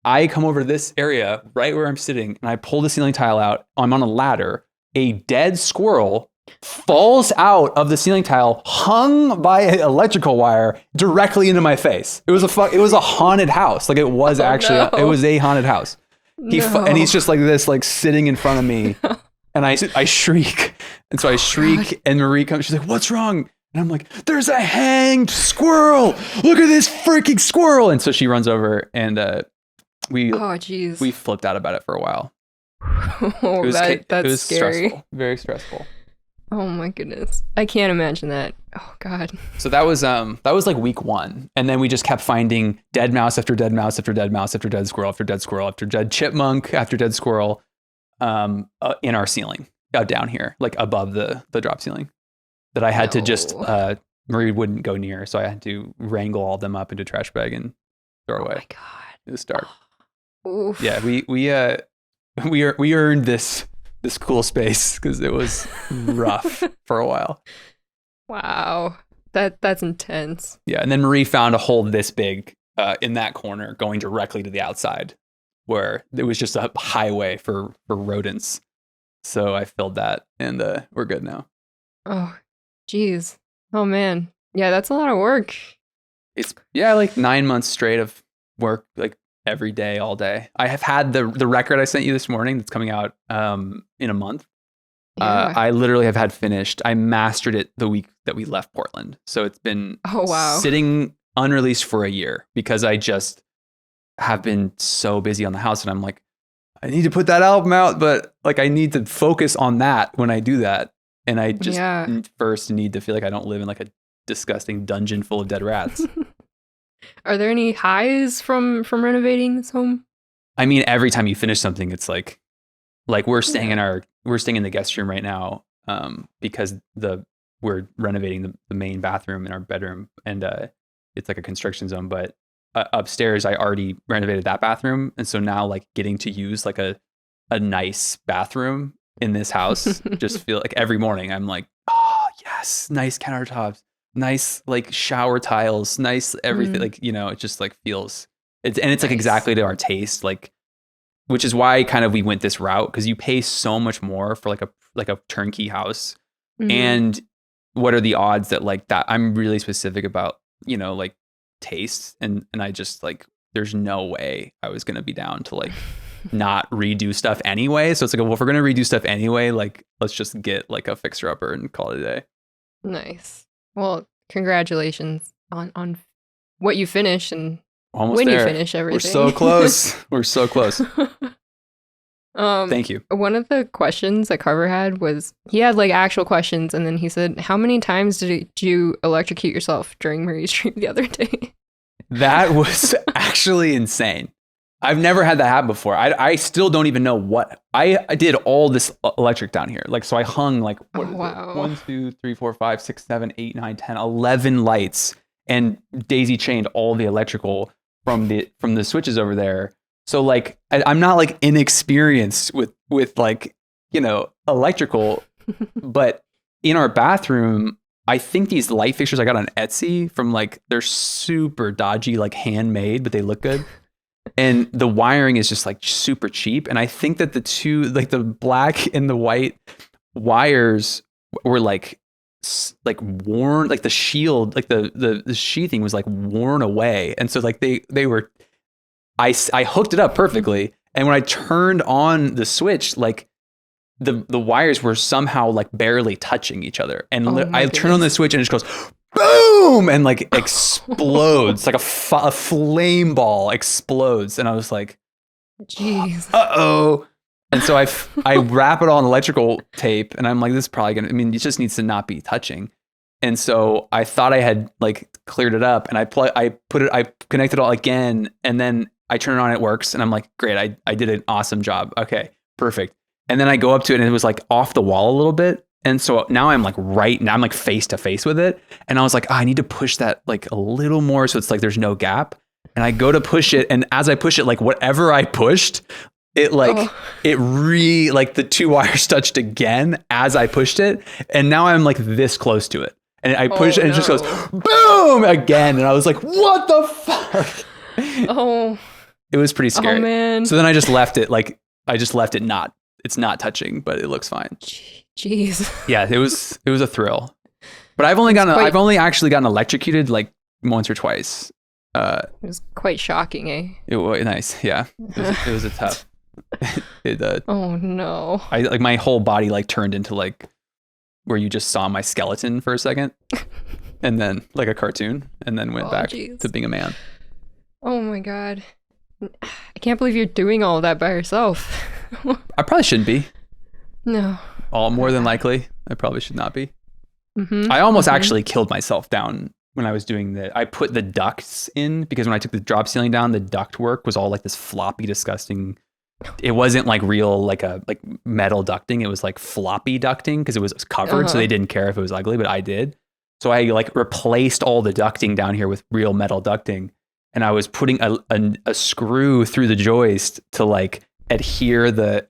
I come over to this area right where I'm sitting, and I pull the ceiling tile out. I'm on a ladder. A dead squirrel falls out of the ceiling tile, hung by an electrical wire directly into my face. It was a haunted house. Like it was it was a haunted house. And he's just like this, like sitting in front of me. And I shriek. And so I shriek, God. And Mree comes, she's like, what's wrong? And I'm like, there's a hanged squirrel. Look at this freaking squirrel. And so she runs over, and we flipped out about it for a while. Oh, that's scary. Stressful, very stressful. Oh my goodness. I can't imagine that. Oh God. So that was like week 1. And then we just kept finding dead mouse after dead mouse after dead mouse after dead squirrel after dead squirrel after dead chipmunk after dead squirrel in our ceiling down here, like above the drop ceiling, that I had to just Mree wouldn't go near, so I had to wrangle all of them up into a trash bag and throw away. Oh my God. It was dark. Oof. Yeah, we earned this cool space because it was rough for a while. Wow, that's intense. Yeah, and then Mree found a hole this big in that corner going directly to the outside, where it was just a highway for rodents. So I filled that, and we're good now. Oh, geez. Oh man, yeah, that's a lot of work. It's like 9 months straight of work, like every day, all day. I have had the record I sent you this morning that's coming out in a month. Yeah. I literally have had finished. I mastered it the week that we left Portland. So it's been sitting unreleased for a year because I just have been so busy on the house, and I'm like, I need to put that album out, but like I need to focus on that when I do that. And I just first need to feel like I don't live in like a disgusting dungeon full of dead rats. Are there any highs from renovating this home? I mean, every time you finish something, it's like we're staying in the guest room right now because we're renovating the main bathroom in our bedroom, and it's like a construction zone. But upstairs, I already renovated that bathroom, and so now like getting to use like a nice bathroom in this house, just feel like every morning I'm like, oh yes, nice countertops. Nice like shower tiles, nice everything. Like, you know, it just like feels it's like exactly to our taste, like, which is why kind of we went this route, because you pay so much more for like a turnkey house. And what are the odds that like that I'm really specific about, you know, like tastes, and I just like there's no way I was gonna be down to like not redo stuff anyway. So it's like, well, if we're gonna redo stuff anyway, like let's just get like a fixer upper and call it a day. Nice. Well, congratulations on what you finish and almost when there. You finish everything. We're so close. We're so close. Thank you. One of the questions that Carver had was, he had like actual questions, and then he said, how many times did you electrocute yourself during Mree's stream the other day? That was actually insane. I've never had that happen before. I still don't even know what I did all this electric down here. Like, so I hung like, what is it? 1, 2, 3, 4, 5, 6, 7, 8, 9, 10, 11 lights, and daisy chained all the electrical from the switches over there. So like, I'm not like inexperienced with like, you know, electrical, but in our bathroom, I think these light fixtures I got on Etsy from like, they're super dodgy, like handmade, but they look good. And the wiring is just like super cheap. And I think that the two, like the black and the white wires were like like worn, like the shield, like the sheathing was like worn away. And so like they were, I hooked it up perfectly. And when I turned on the switch, like the wires were somehow like barely touching each other. And I turned on the switch and it just goes boom and like explodes like a flame ball explodes. And I was like, jeez. Uh-oh. And so I wrap it on electrical tape and I'm like, this is probably gonna, I mean, it just needs to not be touching. And so I thought I had like cleared it up and I connected it all again. And then I turn it on, it works. And I'm like, great. I did an awesome job. Okay, perfect. And then I go up to it and it was like off the wall a little bit. And so now I'm like I'm like face to face with it. And I was like, I need to push that like a little more. So it's like, there's no gap. And I go to push it. And as I push it, like whatever I pushed, it like, it like the two wires touched again as I pushed it. And now I'm like this close to it. And I push it and it just goes boom again. And I was like, what the fuck? Oh, it was pretty scary. Oh, man. So then I just left it like, it's not touching, but it looks fine. Jeez. Yeah, it was a thrill. But I've only actually gotten electrocuted like once or twice. It was quite shocking, eh? It was nice. Yeah. It was a tough. Oh no. I like my whole body like turned into like where you just saw my skeleton for a second and then like a cartoon and then went back to being a man. Oh my God. I can't believe you're doing all of that by yourself. I probably shouldn't be. No. More than likely, I probably should not be. Mm-hmm. I almost actually killed myself down when I was doing I put the ducts in because when I took the drop ceiling down, the duct work was all like this floppy, disgusting. It wasn't like real, like metal ducting. It was like floppy ducting because it was covered. So they didn't care if it was ugly, but I did. So I like replaced all the ducting down here with real metal ducting. And I was putting a screw through the joist to like adhere the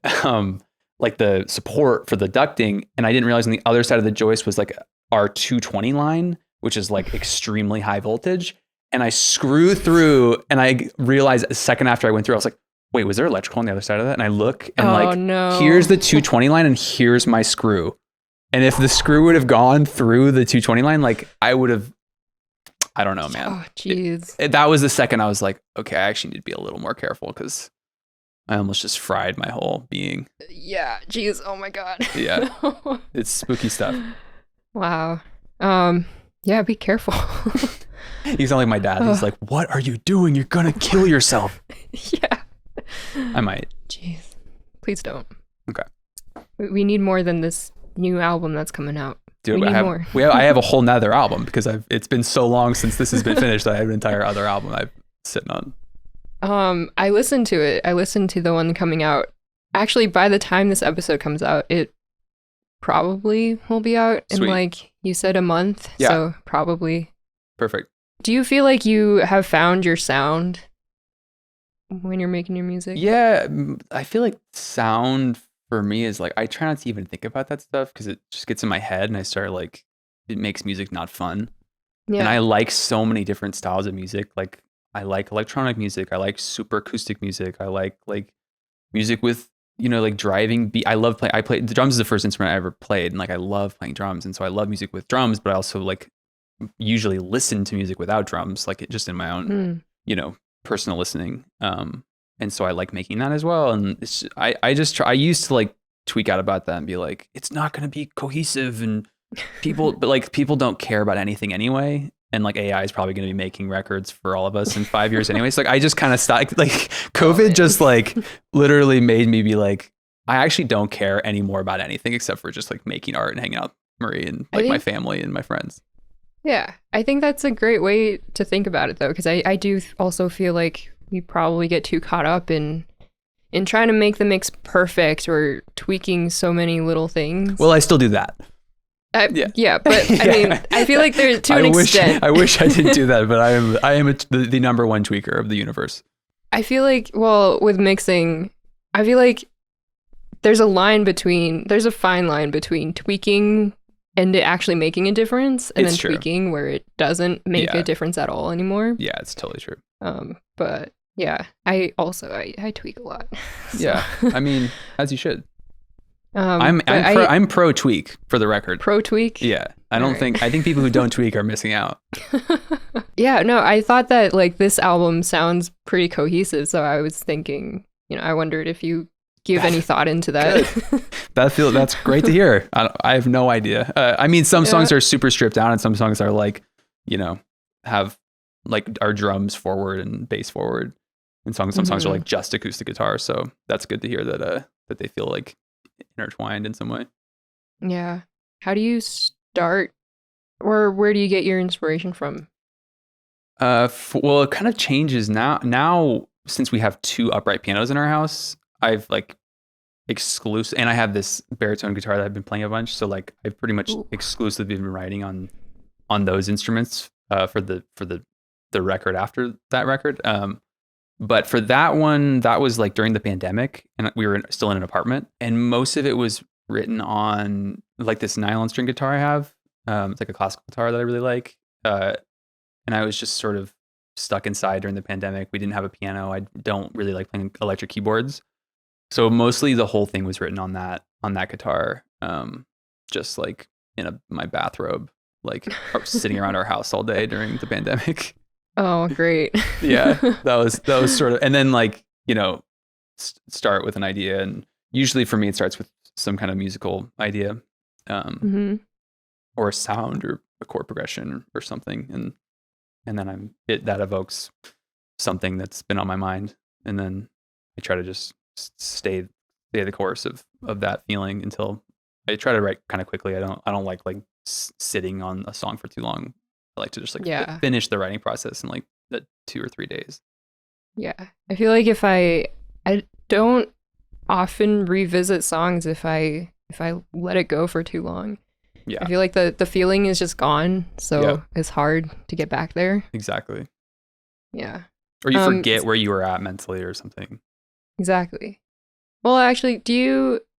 like the support for the ducting. And I didn't realize on the other side of the joist was like our 220 line, which is like extremely high voltage. And I screw through and I realized a second after I went through, I was like, wait, was there electrical on the other side of that? And I look and here's the 220 line and here's my screw. And if the screw would have gone through the 220 line, like I would have, I don't know, man. Oh, jeez. That was the second I was like, okay, I actually need to be a little more careful because I almost just fried my whole being. Yeah, jeez. Oh my God. Yeah. It's spooky stuff. Wow. Yeah, be careful. You sound like my dad. He's like, what are you doing? You're going to kill yourself. Yeah. I might. Jeez. Please don't. Okay. We need more than this new album that's coming out. Dude, I have a whole nother album because it's been so long since this has been finished that I have an entire other album I'm sitting on. I listened to it. I listened to the one coming out. Actually, by the time this episode comes out, it probably will be out in like you said a month. Yeah. So probably. Perfect. Do you feel like you have found your sound when you're making your music? Yeah, I feel like sound for me is like, I try not to even think about that stuff because it just gets in my head and I start like, it makes music not fun. Yeah. And I like so many different styles of music. Like I like electronic music. I like super acoustic music. I like music with, like driving beat. I played the drums is the first instrument I ever played. And like, I love playing drums. And so I love music with drums, but I also like usually listen to music without drums, like just in my own, personal listening. And so I like making that as well. And I used to like tweak out about that and be like, it's not going to be cohesive and but like people don't care about anything anyway. And like AI is probably going to be making records for all of us in 5 years anyway. So like, I just kind of stopped, like COVID just like literally made me be like, I actually don't care anymore about anything except for just like making art and hanging out with Mree and like my family and my friends. Yeah. I think that's a great way to think about it though. Cause I do also feel like we probably get too caught up in trying to make the mix perfect or tweaking so many little things. Well, I still do that. Yeah, but I mean, I feel like there's to an extent. I wish I didn't do that, but I am the number one tweaker of the universe. I feel like, well, with mixing, I feel like there's a fine line between tweaking and it actually making a difference, and then tweaking where it doesn't make a difference at all anymore. Yeah, it's totally true. But yeah, I tweak a lot. So. Yeah, I mean, as you should. I'm pro tweak for the record. Pro tweak? Yeah. I think people who don't tweak are missing out. Yeah, no, I thought that like this album sounds pretty cohesive, so I was thinking, I wondered if you give any thought into that. That's great to hear. I have no idea. I mean, some songs are super stripped down, and some songs are like, have like our drums forward and bass forward, and some songs are like just acoustic guitar. So that's good to hear that they feel like intertwined in some way. Yeah. How do you start, or where do you get your inspiration from? Well, it kind of changes now. Now, since we have 2 upright pianos in our house, I've like exclusive, and I have this baritone guitar that I've been playing a bunch. So like I've pretty much exclusively been writing on those instruments for the record after that record. But for that one, that was like during the pandemic, and we were still in an apartment, and most of it was written on like this nylon string guitar I have. It's like a classical guitar that I really like. And I was just sort of stuck inside during the pandemic. We didn't have a piano. I don't really like playing electric keyboards. So mostly the whole thing was written on that guitar. Just like in my bathrobe, like sitting around our house all day during the pandemic. Oh, great. Yeah, that was sort of, and then like, start with an idea. And usually for me, it starts with some kind of musical idea, or a sound or a chord progression or something. And then that evokes something that's been on my mind. And then I try to just stay the course of that feeling until I try to write kind of quickly. I don't like sitting on a song for too long. I like to just like finish the writing process in like 2 or 3 days. Yeah. I feel like if I don't often revisit songs if I let it go for too long. Yeah. I feel like the feeling is just gone, so it's hard to get back there. Exactly. Yeah. Or you forget where you were at mentally or something. Exactly. Well, actually,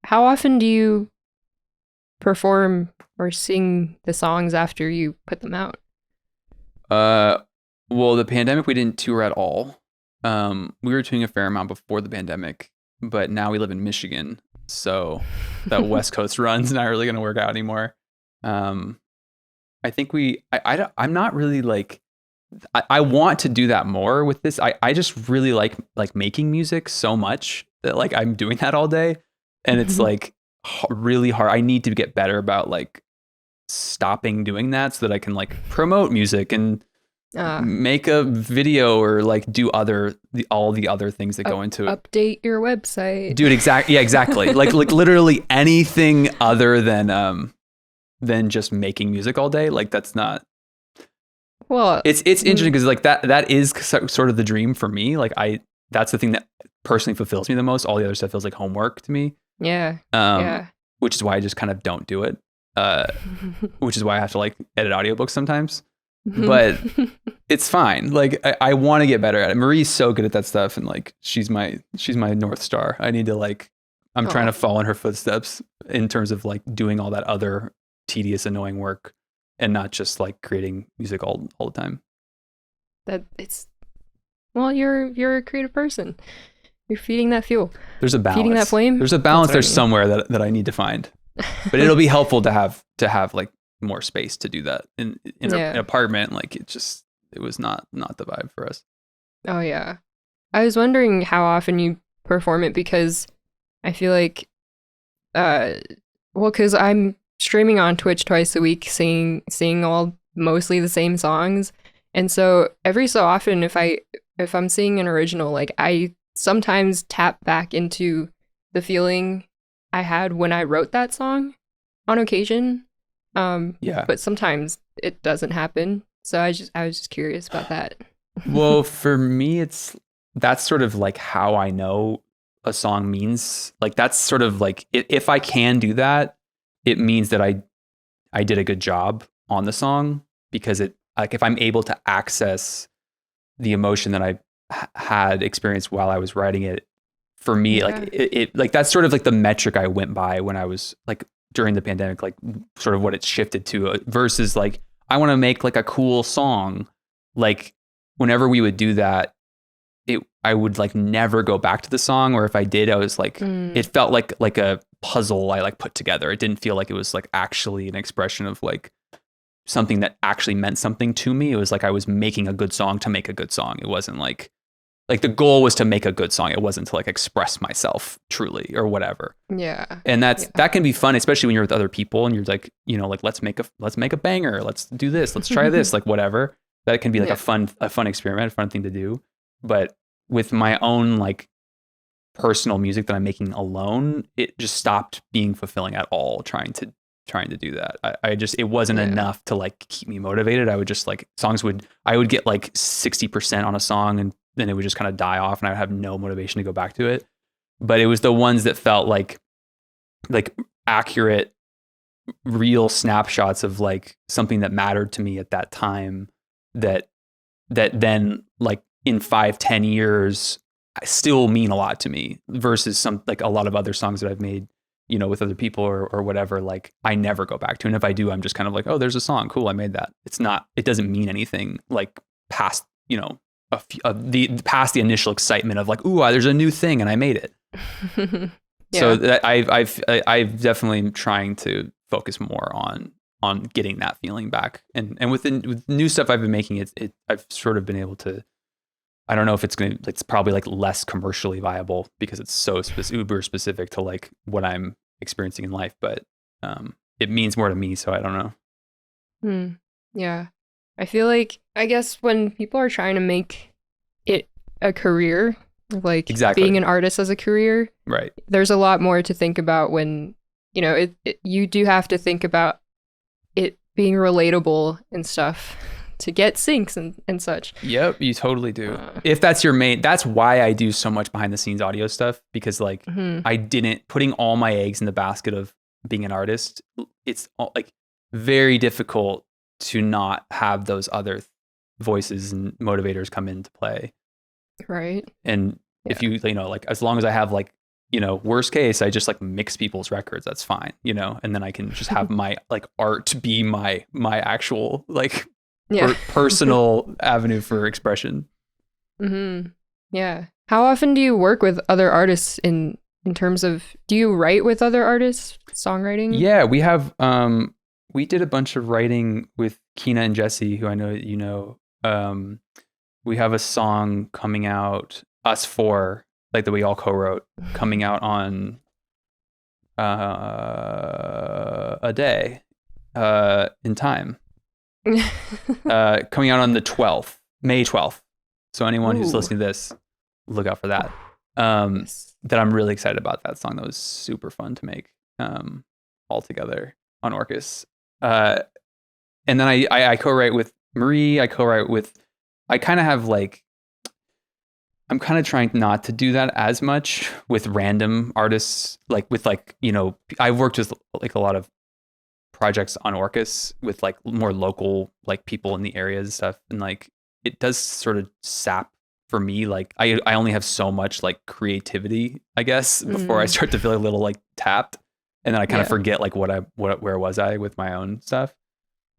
how often do you perform or sing the songs after you put them out? Well, the pandemic, we didn't tour at all. We were touring a fair amount before the pandemic, but now we live in Michigan, so that West Coast run's not really going to work out anymore. I think I'm not really like, I want to do that more with this. I just really like making music so much that like I'm doing that all day, and it's like really hard. I need to get better about like stopping doing that so that I can like promote music and make a video or like do all the other things that go into it. Update your website. Dude, exactly. like literally anything other than just making music all day. Like that's not. Well, it's interesting because like that is sort of the dream for me. Like that's the thing that personally fulfills me the most. All the other stuff feels like homework to me. Yeah. Which is why I just kind of don't do it. Which is why I have to like edit audiobooks sometimes. But it's fine. Like I want to get better at it. Mree's so good at that stuff, and like she's my North Star. I need to like I'm trying to follow in her footsteps in terms of like doing all that other tedious, annoying work and not just like creating music all the time. You're a creative person. You're feeding that fuel. There's a balance. Feeding that flame. There's a balance there somewhere that I need to find. But it'll be helpful to have like more space to do that in an apartment. Like it was not the vibe for us. Oh yeah. I was wondering how often you perform it, because I feel like because I'm streaming on Twitch twice a week, singing all mostly the same songs. And so every so often if I'm singing an original, like I sometimes tap back into the feeling I had when I wrote that song on occasion. But sometimes it doesn't happen. So I was just curious about that. Well, for me, that's sort of like how I know a song means. Like that's sort of like if I can do that, it means that I did a good job on the song, because it like if I'm able to access the emotion that I had experienced while I was writing it, for me, like it like that's sort of like the metric I went by when I was like during the pandemic, like sort of what it shifted to versus like, I want to make like a cool song. Like whenever we would do that, I would like never go back to the song. Or if I did, I was like, it felt like a puzzle I like put together. It didn't feel like it was like actually an expression of like something that actually meant something to me. It was like I was making a good song to make a good song. It wasn't like the goal was to make a good song. It wasn't to like express myself truly or whatever. Yeah. And that can be fun, especially when you're with other people and you're like, you know, like let's make a banger. Let's do this. Let's try this, like whatever. That can be like a fun experiment, a fun thing to do. But with my own like personal music that I'm making alone, it just stopped being fulfilling at all trying to do that. It wasn't enough to like keep me motivated. I would just like I would get like 60% on a song and then it would just kind of die off and I would have no motivation to go back to it. But it was the ones that felt like accurate, real snapshots of like something that mattered to me at that time that then like in 5-10 years still mean a lot to me versus some like a lot of other songs that I've made, you know, with other people or whatever, like I never go back to. And if I do, I'm just kind of like, oh, there's a song. Cool. I made that. It doesn't mean anything like past, you know, past the initial excitement of like, ooh, there's a new thing and I made it. So that I've definitely trying to focus more on getting that feeling back. And with new stuff I've been making, I've sort of been able to, I don't know if it's probably like less commercially viable because it's so uber specific to like what I'm experiencing in life, but it means more to me. So I don't know. Yeah. I feel like, I guess when people are trying to make it a career, like being an artist as a career, right? There's a lot more to think about when, you know, you do have to think about it being relatable and stuff to get syncs and such. Yep, you totally do. If that's your main, that's why I do so much behind the scenes audio stuff, because like putting all my eggs in the basket of being an artist, it's like very difficult to not have those other voices and motivators come into play. Right. And if you know, like as long as I have like, you know, worst case, I just like mix people's records, that's fine, you know, and then I can just have my like art be my actual like personal avenue for expression. Yeah. How often do you work with other artists in terms of, do you write with other artists, songwriting? Yeah, we have, we did a bunch of writing with Keena and Jesse, who I know that you know. We have a song coming out, us four, like that we all co-wrote, coming out on a day in time. Coming out on the 12th, May 12th. So anyone who's listening to this, look out for that. That I'm really excited about that song. That was super fun to make all together on Orcus. And then I co-write with Mree. I kind of have like, I'm kind of trying not to do that as much with random artists, like with like, you know, I've worked with like a lot of projects on Orcus with like more local like people in the areas and stuff, and like it does sort of sap for me. Like I only have so much like creativity, I guess, before I start to feel a little like tapped, and then I kind of forget like where was I with my own stuff.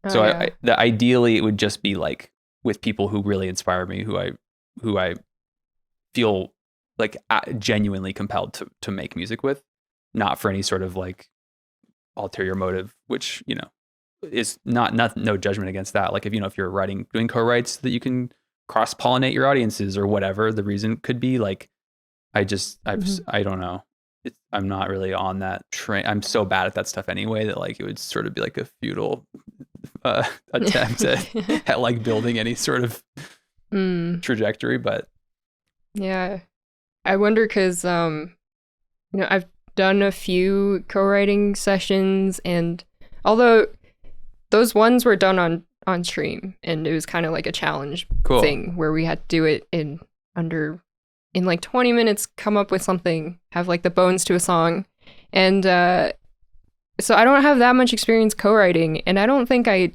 Ideally it would just be like with people who really inspire me, who I feel like genuinely compelled to make music with, not for any sort of like ulterior motive, which, you know, is no judgment against that. Like if you're doing co-writes that you can cross-pollinate your audiences or whatever the reason could be, like I don't know. I'm not really on that train. I'm so bad at that stuff anyway that like it would sort of be like a futile attempt at like building any sort of trajectory. But yeah, I wonder because you know, I've done a few co-writing sessions, and although those ones were done on stream, and it was kind of like a challenge thing where we had to do it in like 20 minutes, come up with something, have like the bones to a song. And so I don't have that much experience co-writing, and I don't think I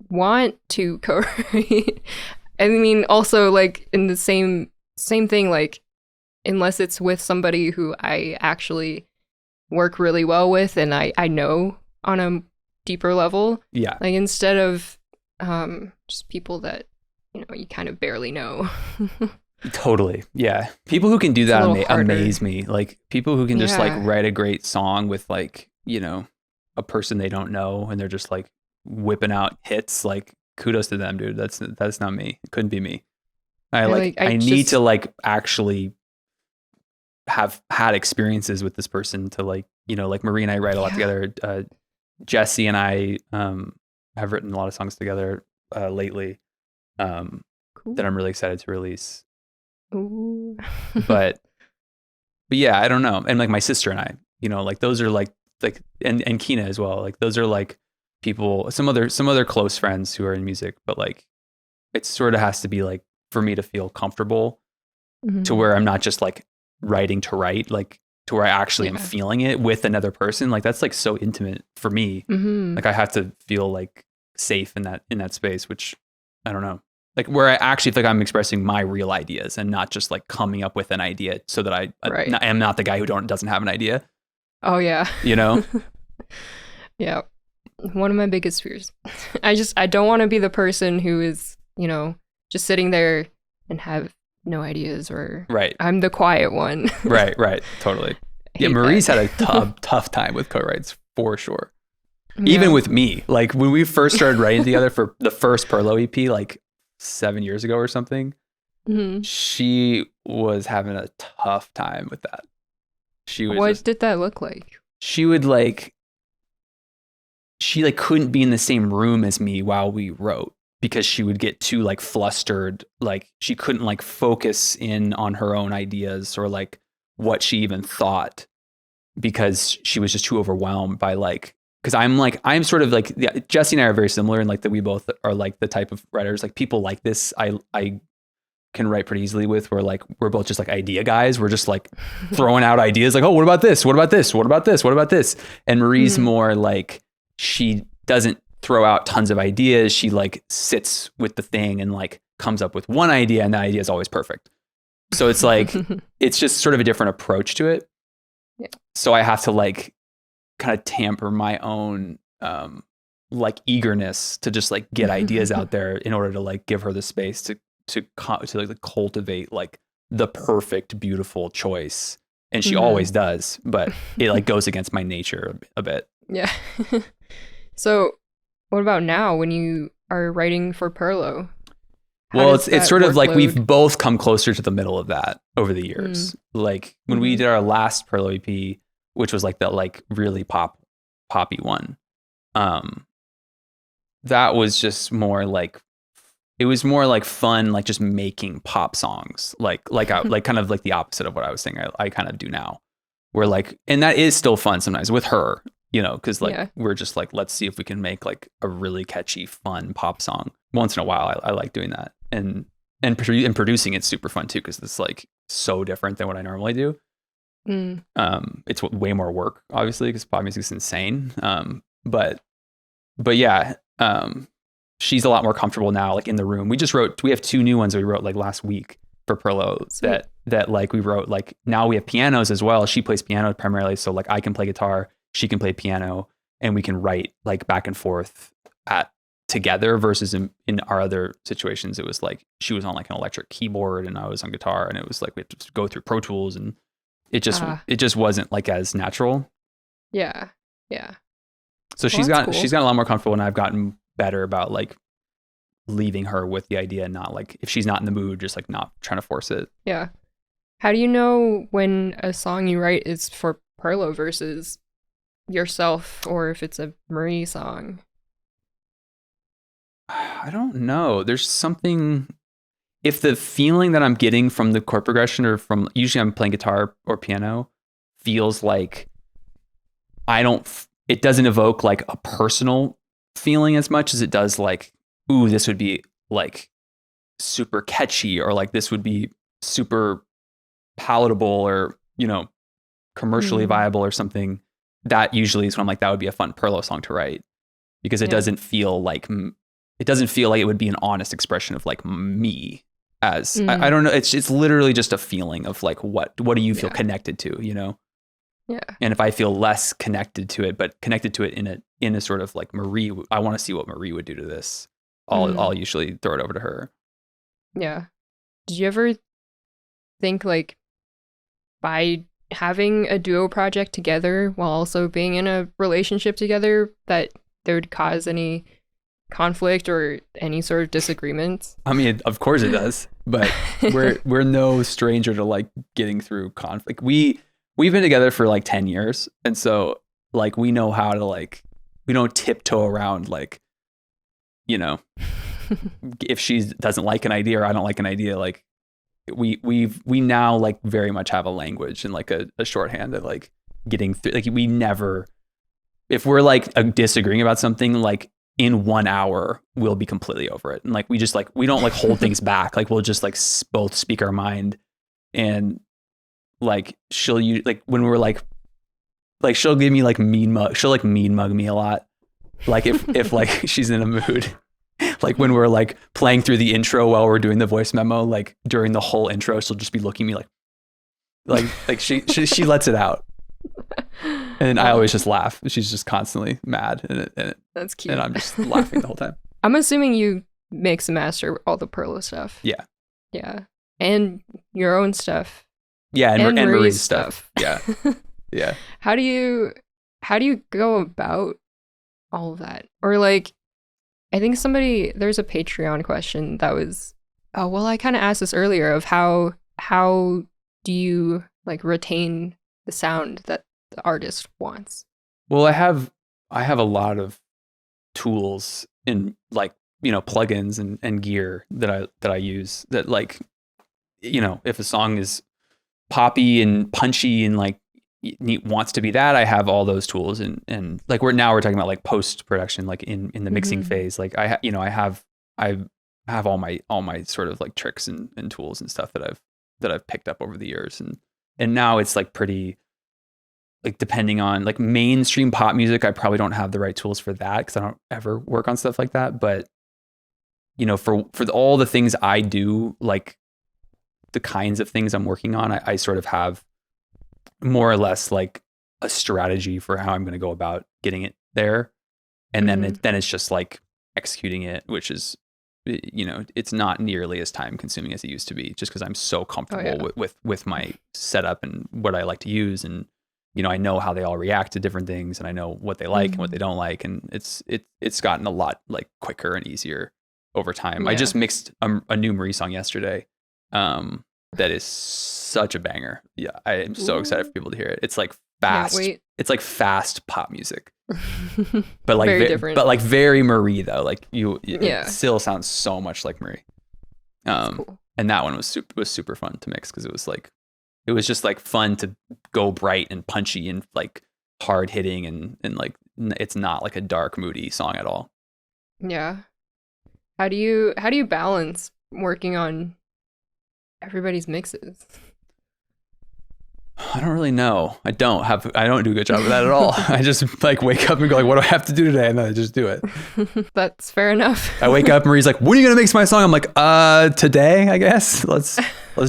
want to co-write. I mean, also like in the same thing, like unless it's with somebody who I actually work really well with and I know on a deeper level. Yeah. Like instead of just people that, you know, you kind of barely know. Totally. Yeah. People who can do that amaze me. Like people who can just like write a great song with like, you know, a person they don't know, and they're just like whipping out hits, like kudos to them, dude. That's not me. It couldn't be me. I need to like actually have had experiences with this person to like, you know, like Mree and I write a lot together. Jesse and I have written a lot of songs together lately that I'm really excited to release. Ooh. but yeah, I don't know. And like my sister and I, you know, like those are like and Kina as well. Like those are like people, some other close friends who are in music, but like it sort of has to be like for me to feel comfortable to where I'm not just like writing to write, like to where I actually am feeling it with another person. Like that's like so intimate for me. Like I have to feel like safe in that space, which I don't know. Like where I actually feel like I'm expressing my real ideas and not just like coming up with an idea so that I am not the guy who doesn't have an idea. Oh yeah. You know? Yeah. One of my biggest fears. I don't want to be the person who is, you know, just sitting there and have no ideas, or I'm the quiet one. right. Totally. Yeah, Mree's had a tough time with co-writes for sure. Even with me. Like when we first started writing together for the first Perlo EP, like 7 years ago or something, she was having a tough time with that. What did that look like? She would like, she like couldn't be in the same room as me while we wrote because she would get too like flustered. Like she couldn't like focus in on her own ideas or like what she even thought because she was just too overwhelmed by like, because I'm sort of like, Jesse and I are very similar in like that we both are like the type of writers, like people like this I can write pretty easily with, where like we're both just like idea guys. We're just like throwing out ideas like, oh, what about this? What about this? What about this? What about this? And Mree's more like, she doesn't throw out tons of ideas. She like sits with the thing and like comes up with one idea, and that idea is always perfect. So it's like, it's just sort of a different approach to it. Yeah. So I have to like kind of tamper my own like eagerness to just like get ideas out there in order to like give her the space to like cultivate like the perfect, beautiful choice. And she always does, but it like goes against my nature a bit. Yeah. So what about now when you are writing for Perlo? Well, it's sort of like we've both come closer to the middle of that over the years. Like when we did our last Perlo EP, which was like the like really poppy one, that was just more like, it was more like fun, like just making pop songs, like kind of like the opposite of what I was saying. I kind of do now, where like, and that is still fun sometimes with her, you know, because like we're just like, let's see if we can make like a really catchy, fun pop song once in a while. I like doing that, and producing it's super fun too, because it's like so different than what I normally do. It's way more work, obviously, because pop music is insane. But yeah. She's a lot more comfortable now, like in the room. We have 2 new ones that we wrote like last week for Perlo. Sweet. that like we wrote, like now we have pianos as well. She plays piano primarily. So like I can play guitar, she can play piano, and we can write like back and forth together versus in our other situations. It was like, she was on like an electric keyboard and I was on guitar, and it was like, we had to go through Pro Tools, and it just wasn't like as natural. Yeah. Yeah. So she's gotten a lot more comfortable, and I've gotten better about like leaving her with the idea, and not like, if she's not in the mood, just like not trying to force it. Yeah. How do you know when a song you write is for Perlo versus yourself, or if it's a Mree song? I don't know. There's something, if the feeling that I'm getting from the chord progression, or from, usually I'm playing guitar or piano, feels like it doesn't evoke like a personal feeling as much as it does like, ooh, this would be like super catchy, or like this would be super palatable, or, you know, commercially viable or something. That usually is when I'm like, that would be a fun Perlo song to write, because it doesn't feel like it would be an honest expression of like me as I don't know. It's literally just a feeling of like, what do you feel connected to, you know? Yeah. And if I feel less connected to it, but connected to it in a sort of like Mree, I want to see what Mree would do to this. I'll usually throw it over to her. Yeah. Did you ever think like, by having a duo project together while also being in a relationship together, that there would cause any conflict or any sort of disagreements? I mean, of course it does, but we're no stranger to like getting through conflict. We've been together for like 10 years. And so like we know how to like, we don't tiptoe around like, you know, if she doesn't like an idea or I don't like an idea, like we now like very much have a language and like a shorthand of like getting through. Like we never, if we're like disagreeing about something, like in 1 hour we'll be completely over it. And like we just like, we don't like hold things back. Like we'll just like both speak our mind. And like she'll use like when we're like she'll give me like she'll like mean mug me a lot. Like if like she's in a mood. Like when we're like playing through the intro while we're doing the voice memo, like during the whole intro, she'll just be looking at me like she lets it out. And I always just laugh. She's just constantly mad. And that's cute. And I'm just laughing the whole time. I'm assuming you mix and master all the Perlo stuff. Yeah. Yeah. And your own stuff. Yeah. And Mree's stuff. Yeah. Yeah. How do you go about all of that? Or like, I think there's a Patreon question that was, oh, well, I kind of asked this earlier of how do you like retain the sound that the artist wants? Well, I have a lot of tools in like, you know, plugins and gear that I use that like, you know, if a song is poppy and punchy and like wants to be that, I have all those tools and like we're talking about like post production, like in the mixing phase. Like I have all my sort of like tricks and tools and stuff that I've picked up over the years. And now it's like pretty like depending on like mainstream pop music, I probably don't have the right tools for that because I don't ever work on stuff like that. But you know, for all the things I do, like the kinds of things I'm working on, I sort of have more or less like a strategy for how I'm going to go about getting it there. And then it's just like executing it, which is, you know, it's not nearly as time consuming as it used to be just because I'm so comfortable with my setup and what I like to use. And, you know, I know how they all react to different things and I know what they like and what they don't like. And it's gotten a lot like quicker and easier over time. Yeah. I just mixed a new Mree song yesterday. That is such a banger. Yeah, I am so excited for people to hear it. It's like fast. It's like fast pop music, but like very different. But like very Mree though. Like it still sounds so much like Mree. Cool. And that one was super fun to mix because it was just like fun to go bright and punchy and like hard hitting and like it's not like a dark moody song at all. Yeah. How do you balance working on everybody's mixes? I don't really know. I don't do a good job of that at all. I just like wake up and go like, what do I have to do today? And then I just do it. That's fair enough. I wake up, Mree's like, when are you going to mix my song? I'm like, today, I guess. Let's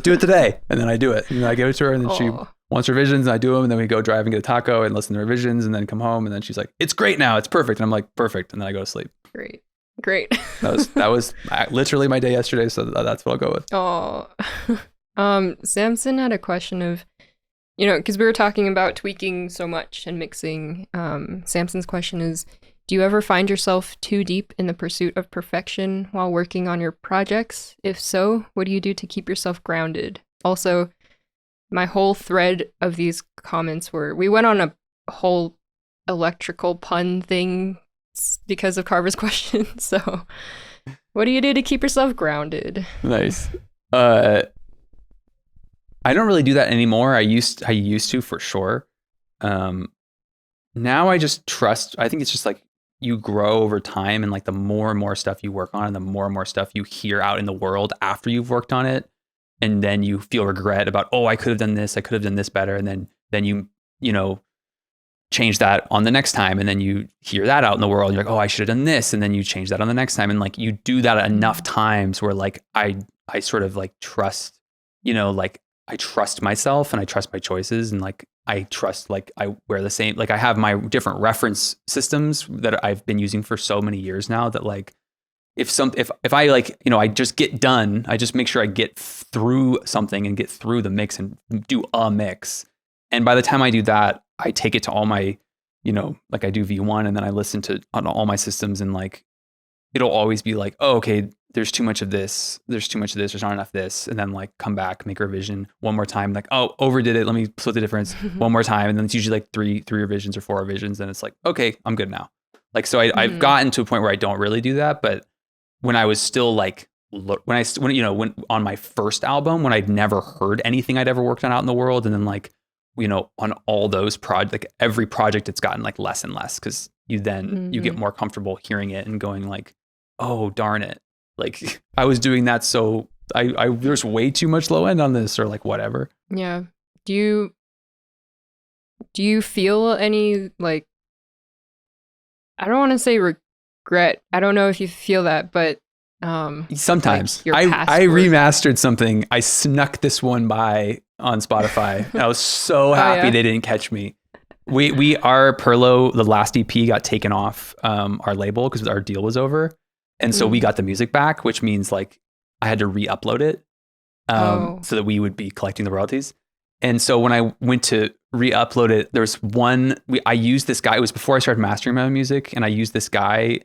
do it today. And then I do it. And then I give it to her and then she wants revisions and I do them. And then we go drive and get a taco and listen to revisions and then come home. And then she's like, it's great now. It's perfect. And I'm like, perfect. And then I go to sleep. Great. That was literally my day yesterday. So that's what I'll go with. Oh, Samson had a question of, you know, because we were talking about tweaking so much and mixing. Samson's question is, do you ever find yourself too deep in the pursuit of perfection while working on your projects? If so, what do you do to keep yourself grounded? Also, my whole thread of these comments we went on a whole electrical pun thing because of Carver's question. So what do you do to keep yourself grounded? Nice. I don't really do that anymore. I used to for sure. Now I just trust. I think it's just like you grow over time and like the more and more stuff you work on and the more and more stuff you hear out in the world after you've worked on it. And then you feel regret about, oh, I could have done this. I could have done this better. And then you know, change that on the next time. And then you hear that out in the world. You're like, oh, I should have done this. And then you change that on the next time. And like, you do that enough times where like, I sort of like trust, you know, like I trust myself and I trust my choices. And like, I trust, like I wear the same, like I have my different reference systems that I've been using for so many years now that like, if I like, you know, I just get done, I just make sure I get through something and get through the mix and do a mix. And by the time I do that, I take it to all my, you know, like I do V1 and then I listen to on all my systems and like, it'll always be like, oh, okay, there's too much of this, there's not enough of this, and then like come back, make a revision one more time, like, oh, overdid it, let me split the difference one more time, and then it's usually like three revisions or 4 revisions, and it's like, okay, I'm good now. Like, so I've gotten to a point where I don't really do that, but when I was still like, when on my first album, when I'd never heard anything I'd ever worked on out in the world, and then like, on all those like every project, it's gotten like less and less, because you get more comfortable hearing it and going like, oh, darn it. Like I was doing that. So there's way too much low end on this, or like whatever. Yeah. Do you feel any, like, I don't want to say regret. I don't know if you feel that, but sometimes like I remastered something. I snuck this one by on Spotify. And I was so happy they didn't catch me. Our Perlo, the last EP, got taken off our label because our deal was over. And so we got the music back, which means like I had to re-upload it so that we would be collecting the royalties. And so when I went to re-upload it, there was I used this guy. It was before I started mastering my own music. And I used this guy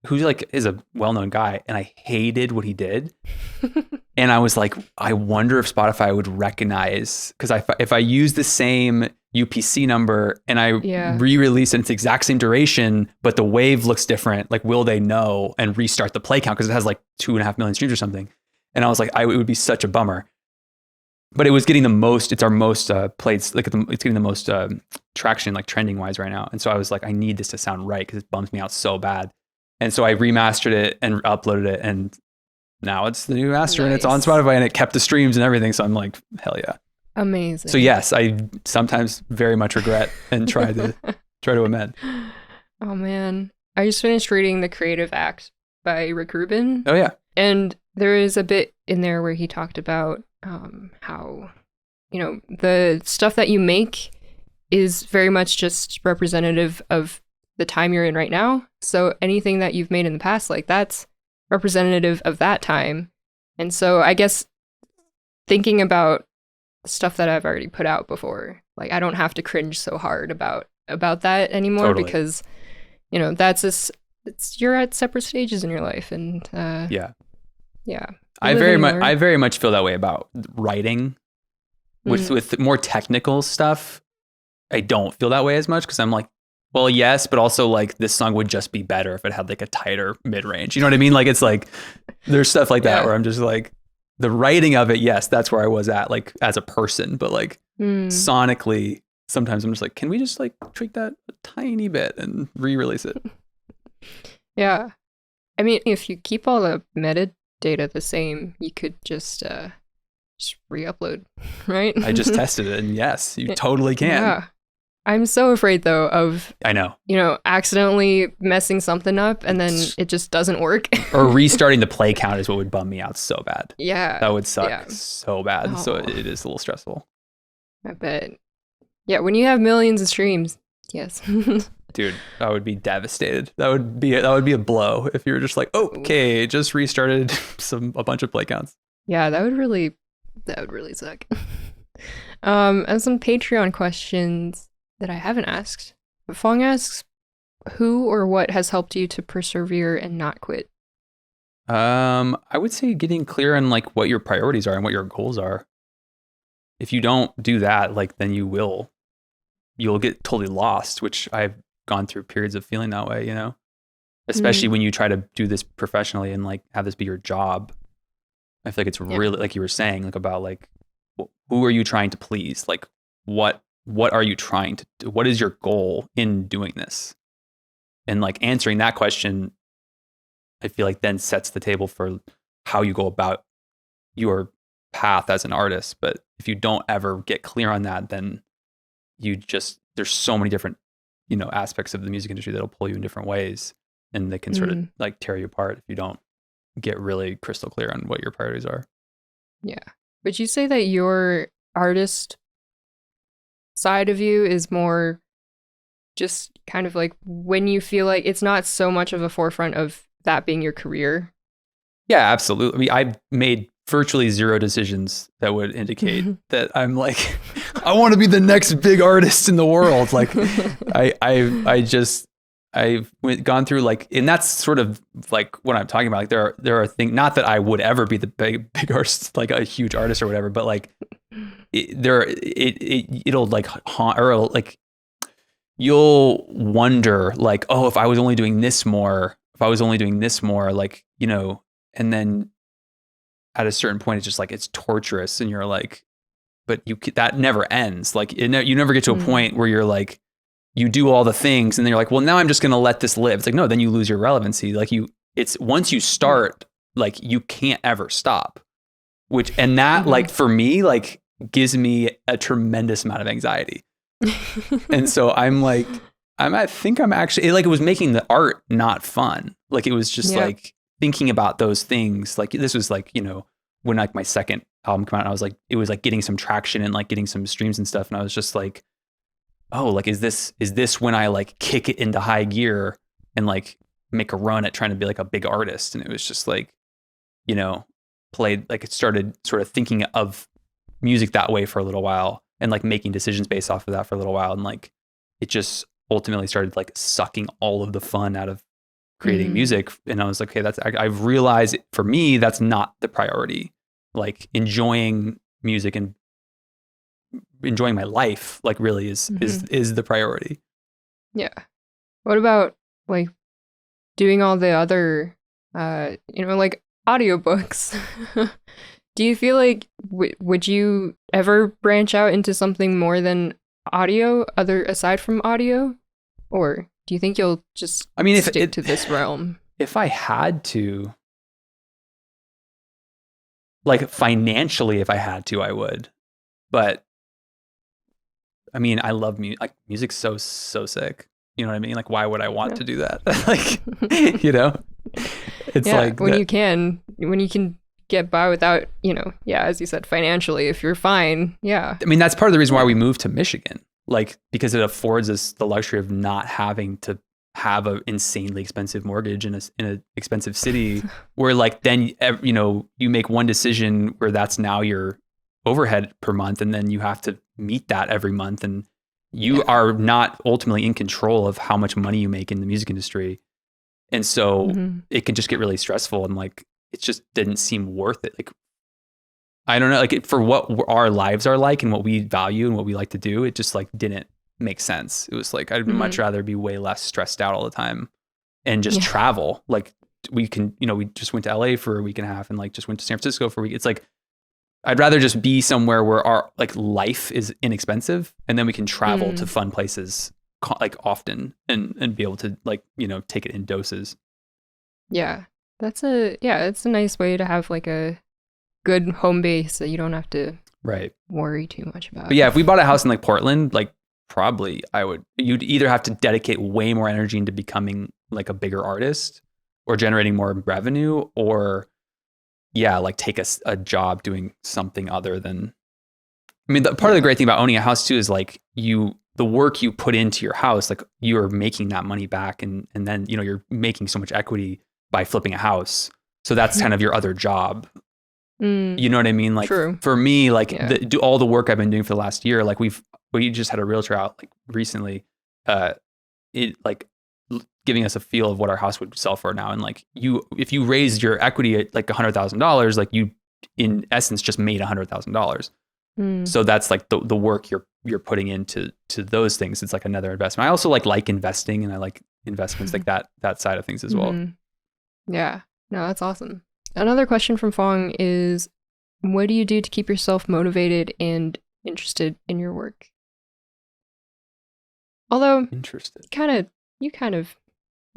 who like is a well-known guy, and I hated what he did. And I was like, I wonder if Spotify would recognize, because if I use the same UPC number and I re-release it, it's the exact same duration, but the wave looks different, like, will they know and restart the play count, because it has like 2.5 million streams or something. And I was like, it would be such a bummer. But it was getting the most, it's our most played, like it's getting the most traction, like trending wise right now. And so I was like, I need this to sound right, because it bums me out so bad. And so I remastered it and uploaded it, and now it's the new master. Nice. And it's on Spotify, and it kept the streams and everything. So I'm like, hell yeah. Amazing. So yes, I sometimes very much regret and try to amend. Oh man. I just finished reading The Creative Act by Rick Rubin. Oh yeah. And there is a bit in there where he talked about how, the stuff that you make is very much just representative of the time you're in right now. So anything that you've made in the past, like, that's representative of that time. And so I guess thinking about stuff that I've already put out before, like, I don't have to cringe so hard about that anymore. Totally. Because you're at separate stages in your life, and yeah. I very much feel that way about writing. With more technical stuff, I don't feel that way as much, because I'm like, well, yes, but also like this song would just be better if it had like a tighter mid-range. You know what I mean? Like, it's like there's stuff like that where I'm just like, the writing of it, yes, that's where I was at, like, as a person, but like sonically, sometimes I'm just like, can we just like tweak that a tiny bit and re-release it? Yeah. I mean, if you keep all the metadata the same, you could just re-upload, right? I just tested it, and yes, you totally can. Yeah. I'm so afraid, though, of, I know, accidentally messing something up and then it just doesn't work. Or restarting the play count is what would bum me out so bad. Yeah. That would suck so bad. Oh. So it is a little stressful. I bet. Yeah, when you have millions of streams, yes. Dude, I would be devastated. That would be a blow if you were just like, okay, just restarted a bunch of play counts. Yeah, that would really suck. And some Patreon questions that I haven't asked. Fong asks, who or what has helped you to persevere and not quit? I would say getting clear on like what your priorities are and what your goals are. If you don't do that, like, then you'll get totally lost, which I've gone through periods of feeling that way, especially when you try to do this professionally and like have this be your job. I feel like it's really, like you were saying, like, about like, who are you trying to please? Like, what are you trying to do? What is your goal in doing this? And like answering that question, I feel like then sets the table for how you go about your path as an artist. But if you don't ever get clear on that, then there's so many different, aspects of the music industry that'll pull you in different ways, and they can sort of like tear you apart if you don't get really crystal clear on what your priorities are. Yeah. Would you say that your artist side of you is more just kind of like when you feel like it's not so much of a forefront of that being your career? Yeah, absolutely. I mean, I've made virtually zero decisions that would indicate that I'm like, I want to be the next big artist in the world. Like, I just gone through like, and that's sort of like what I'm talking about. Like there are things, not that I would ever be the big artist, like a huge artist or whatever, but like it'll like haunt, or like you'll wonder like, oh, if I was only doing this more, like, you know, and then at a certain point, it's just like, it's torturous. And you're like, but that never ends. Like you never get to a point where you're like, you do all the things and then you're like, well, now I'm just going to let this live. It's like, no, then you lose your relevancy. Like it's once you start, like you can't ever stop, and that like for me, like gives me a tremendous amount of anxiety. And so I'm like, I think I'm actually like, it was making the art not fun. Like it was just like thinking about those things. Like this was like, you know, when like my second album came out, I was like, it was like getting some traction and like getting some streams and stuff. And I was just like, oh, like, is this when I like kick it into high gear and like make a run at trying to be like a big artist? And it was just like, you know, it started sort of thinking of music that way for a little while and like making decisions based off of that for a little while. And like, it just ultimately started like sucking all of the fun out of creating music. And I was like, okay, I've realized for me, that's not the priority. Like enjoying music and enjoying my life, like really is the priority. Yeah. What about like doing all the other, you know, like audiobooks? Do you feel like, would you ever branch out into something more than audio, aside from audio? Or do you think you'll just stick to this realm? If I had to, like financially, if I had to, I would. But I mean, I love music. Like music's so sick. You know what I mean? Like, why would I want to do that? Like, you know, it's like when you can get by without, you know, as you said, financially, if you're fine. Yeah. I mean, that's part of the reason why we moved to Michigan, like, because it affords us the luxury of not having to have an insanely expensive mortgage in an expensive city where like, then, you know, you make one decision where that's now your overhead per month. And then you have to meet that every month. And you are not ultimately in control of how much money you make in the music industry. And so it can just get really stressful. And like, it just didn't seem worth it. Like, I don't know, like for what our lives are like and what we value and what we like to do, it just like didn't make sense. It was like, I'd much rather be way less stressed out all the time and just travel. Like we can, you know, we just went to LA for a week and a half and like just went to San Francisco for a week. It's like, I'd rather just be somewhere where our like life is inexpensive and then we can travel to fun places like often and be able to like, you know, take it in doses. Yeah. It's a nice way to have like a good home base that you don't have to worry too much about. But yeah, if we bought a house in like Portland, like probably you'd either have to dedicate way more energy into becoming like a bigger artist or generating more revenue, or like take a job doing something other than, I mean, part of the great thing about owning a house too is like the work you put into your house, like you're making that money back and then, you know, you're making so much equity by flipping a house. So that's kind of your other job. You know what I mean? Like for me, like do all the work I've been doing for the last year, like we just had a realtor out like recently, it like giving us a feel of what our house would sell for now. And like if you raised your equity at like $100,000, like you in essence just made $100,000. So that's like the work you're putting into those things. It's like another investment. I also like investing and I like investments like that side of things as well. Yeah, no, that's awesome. Another question from Fong is, what do you do to keep yourself motivated and interested in your work? Although, interested. You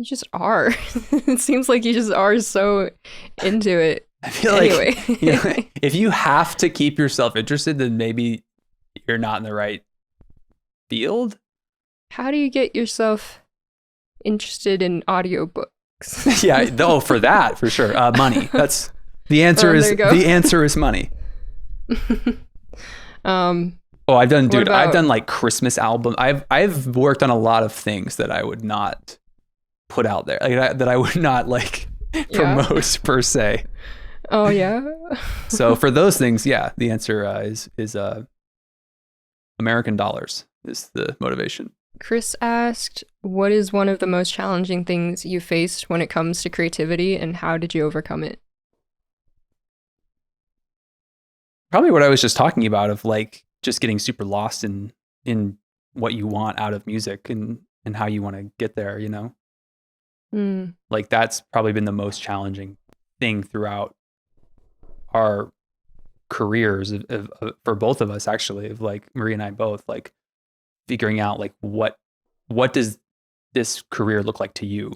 just are. It seems like you just are so into it. I feel anyway. Like, you know, if you have to keep yourself interested, then maybe you're not in the right field. How do you get yourself interested in audiobooks? For that, for sure. Money. That's the answer. The answer is money. I've done like Christmas album. I've worked on a lot of things that I would not put out there, like that I would not like promote per se. Oh yeah. So for those things, the answer is American dollars is the motivation. Chris asked, what is one of the most challenging things you faced when it comes to creativity, and how did you overcome it? Probably what I was just talking about, of like just getting super lost in what you want out of music and how you want to get there, you know? Like that's probably been the most challenging thing throughout our careers for both of us, actually, of like Mree and I both, like figuring out like what does this career look like to you,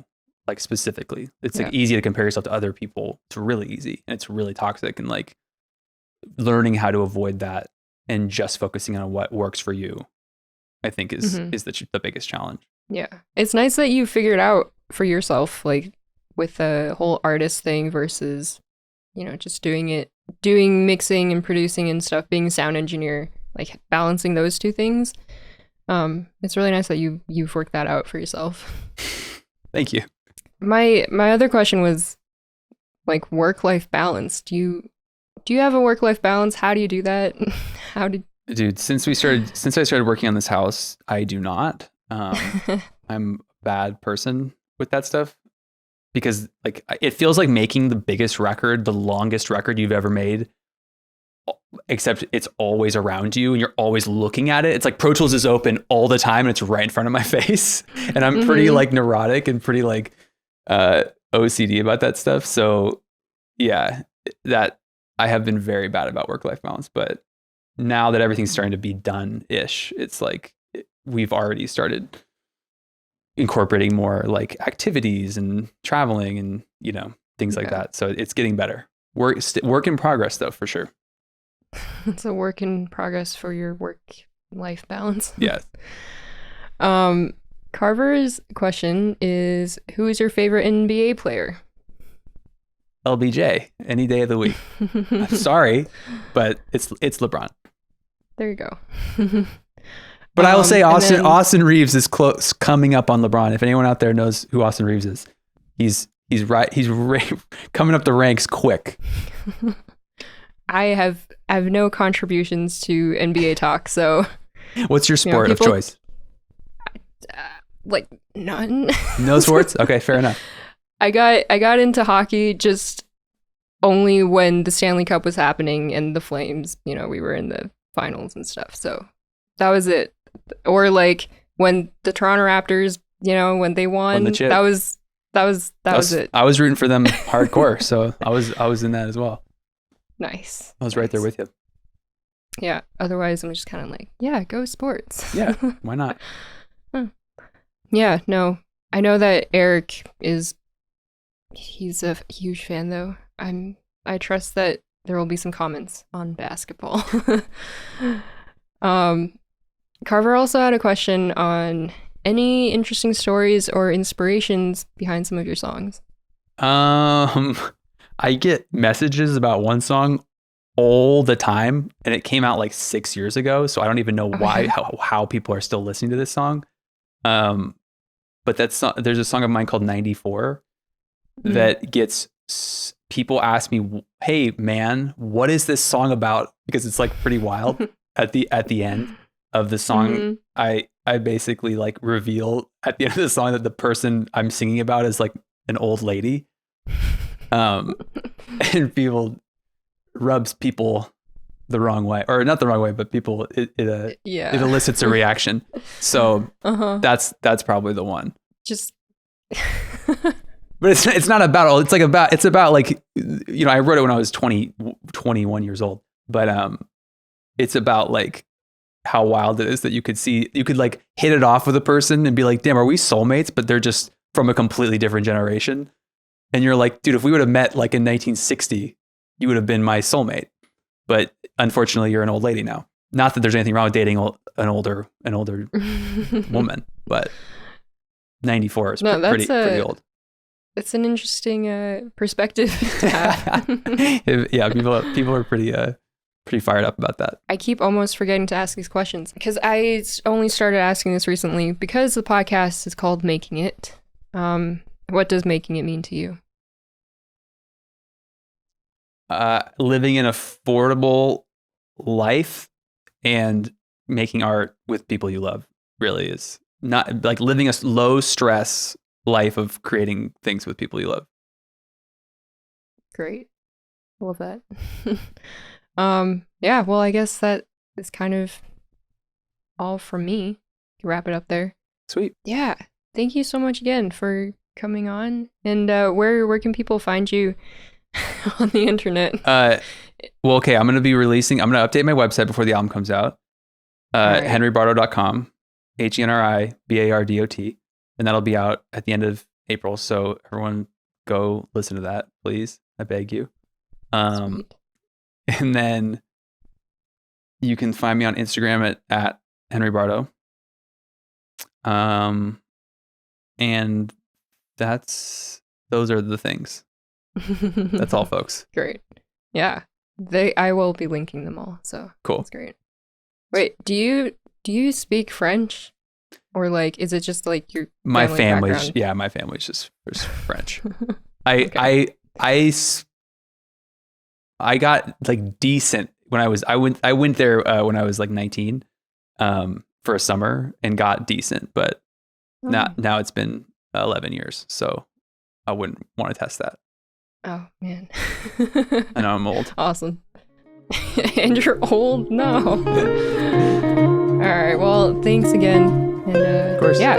like specifically. It's like easy to compare yourself to other people. It's really easy and it's really toxic, and like learning how to avoid that and just focusing on what works for you, I think is the biggest challenge. Yeah. It's nice that you figured out for yourself, like with the whole artist thing versus, you know, just doing mixing and producing and stuff, being a sound engineer, like balancing those two things. It's really nice that you've worked that out for yourself. Thank you. My other question was like work-life balance. Do you have a work-life balance? How do you do that? Dude, since I started working on this house, I do not. I'm a bad person with that stuff, because like it feels like making the biggest record, the longest record you've ever made, except it's always around you and you're always looking at it. It's like Pro Tools is open all the time and it's right in front of my face. And I'm pretty like neurotic and pretty like OCD about that stuff. So yeah, that I have been very bad about work-life balance, but now that everything's starting to be done-ish, it's like we've already started incorporating more like activities and traveling and, you know, things like that. So it's getting better. Work in progress though, for sure. It's a work in progress for your work-life balance. Yes. Carver's question is, who is your favorite NBA player? LBJ, any day of the week. I'm sorry, but it's LeBron. There you go. But I will say Austin Reeves is close, coming up on LeBron. If anyone out there knows who Austin Reeves is, he's coming up the ranks quick. I have no contributions to NBA talk, so. What's your sport of choice? Like none. No sports? Okay, fair enough. I got into hockey just only when the Stanley Cup was happening and the Flames, you know, we were in the finals and stuff. So that was it. Or like when the Toronto Raptors, you know, when they won, that was it. I was rooting for them hardcore, so I was in that as well. Nice. I was right there with you. Yeah. Otherwise, I'm just kind of like, yeah, go sports. Yeah. Why not? Yeah. No. I know that Eric he's a huge fan though. I trust that there will be some comments on basketball. Carver also had a question on any interesting stories or inspirations behind some of your songs. I get messages about one song all the time, and it came out like 6 years ago, so I don't even know how people are still listening to this song. But there's a song of mine called 94 that gets people ask me, "Hey man, what is this song about?" Because it's like pretty wild. At the end of the song, I basically like reveal at the end of the song that the person I'm singing about is like an old lady. And people rubs people the wrong way, or not the wrong way, but people it elicits a reaction. So that's probably the one. Just but it's not about, it's about like, you know, I wrote it when I was 21 years old, but it's about like how wild it is that you could like hit it off with a person and be like, damn, are we soulmates? But they're just from a completely different generation. And you're like, dude, if we would have met like in 1960, you would have been my soulmate. But unfortunately, you're an old lady now. Not that there's anything wrong with dating an older woman, but 94 is pretty old. It's an interesting perspective to have. Yeah, people are pretty fired up about that. I keep almost forgetting to ask these questions because I only started asking this recently because the podcast is called Making It. What does making it mean to you? Living an affordable life and making art with people you love really is not like living a low stress life of creating things with people you love. Great. Love that. Yeah, well, I guess that is kind of all from me. To wrap it up there. Sweet. Yeah. Thank you so much again for coming on. And where can people find you on the internet? Well, okay, I'm going to update my website before the album comes out. henribardot.com, HenriBardot, and that'll be out at the end of April. So everyone go listen to that, please. I beg you. Sweet. And then you can find me on Instagram at Henri Bardot. And those are the things. That's all, folks. Great. Yeah. I will be linking them all. So cool. That's great. Wait, do you speak French? Or like, is it just like your my family's family's yeah, my family's just French. Okay. I got like decent when I went there when I was like 19 for a summer and got decent, but now it's been 11 years, so I wouldn't want to test that. Oh man. I know I'm old. Awesome. And you're old? No. All right, well, thanks again. And of course. Yeah.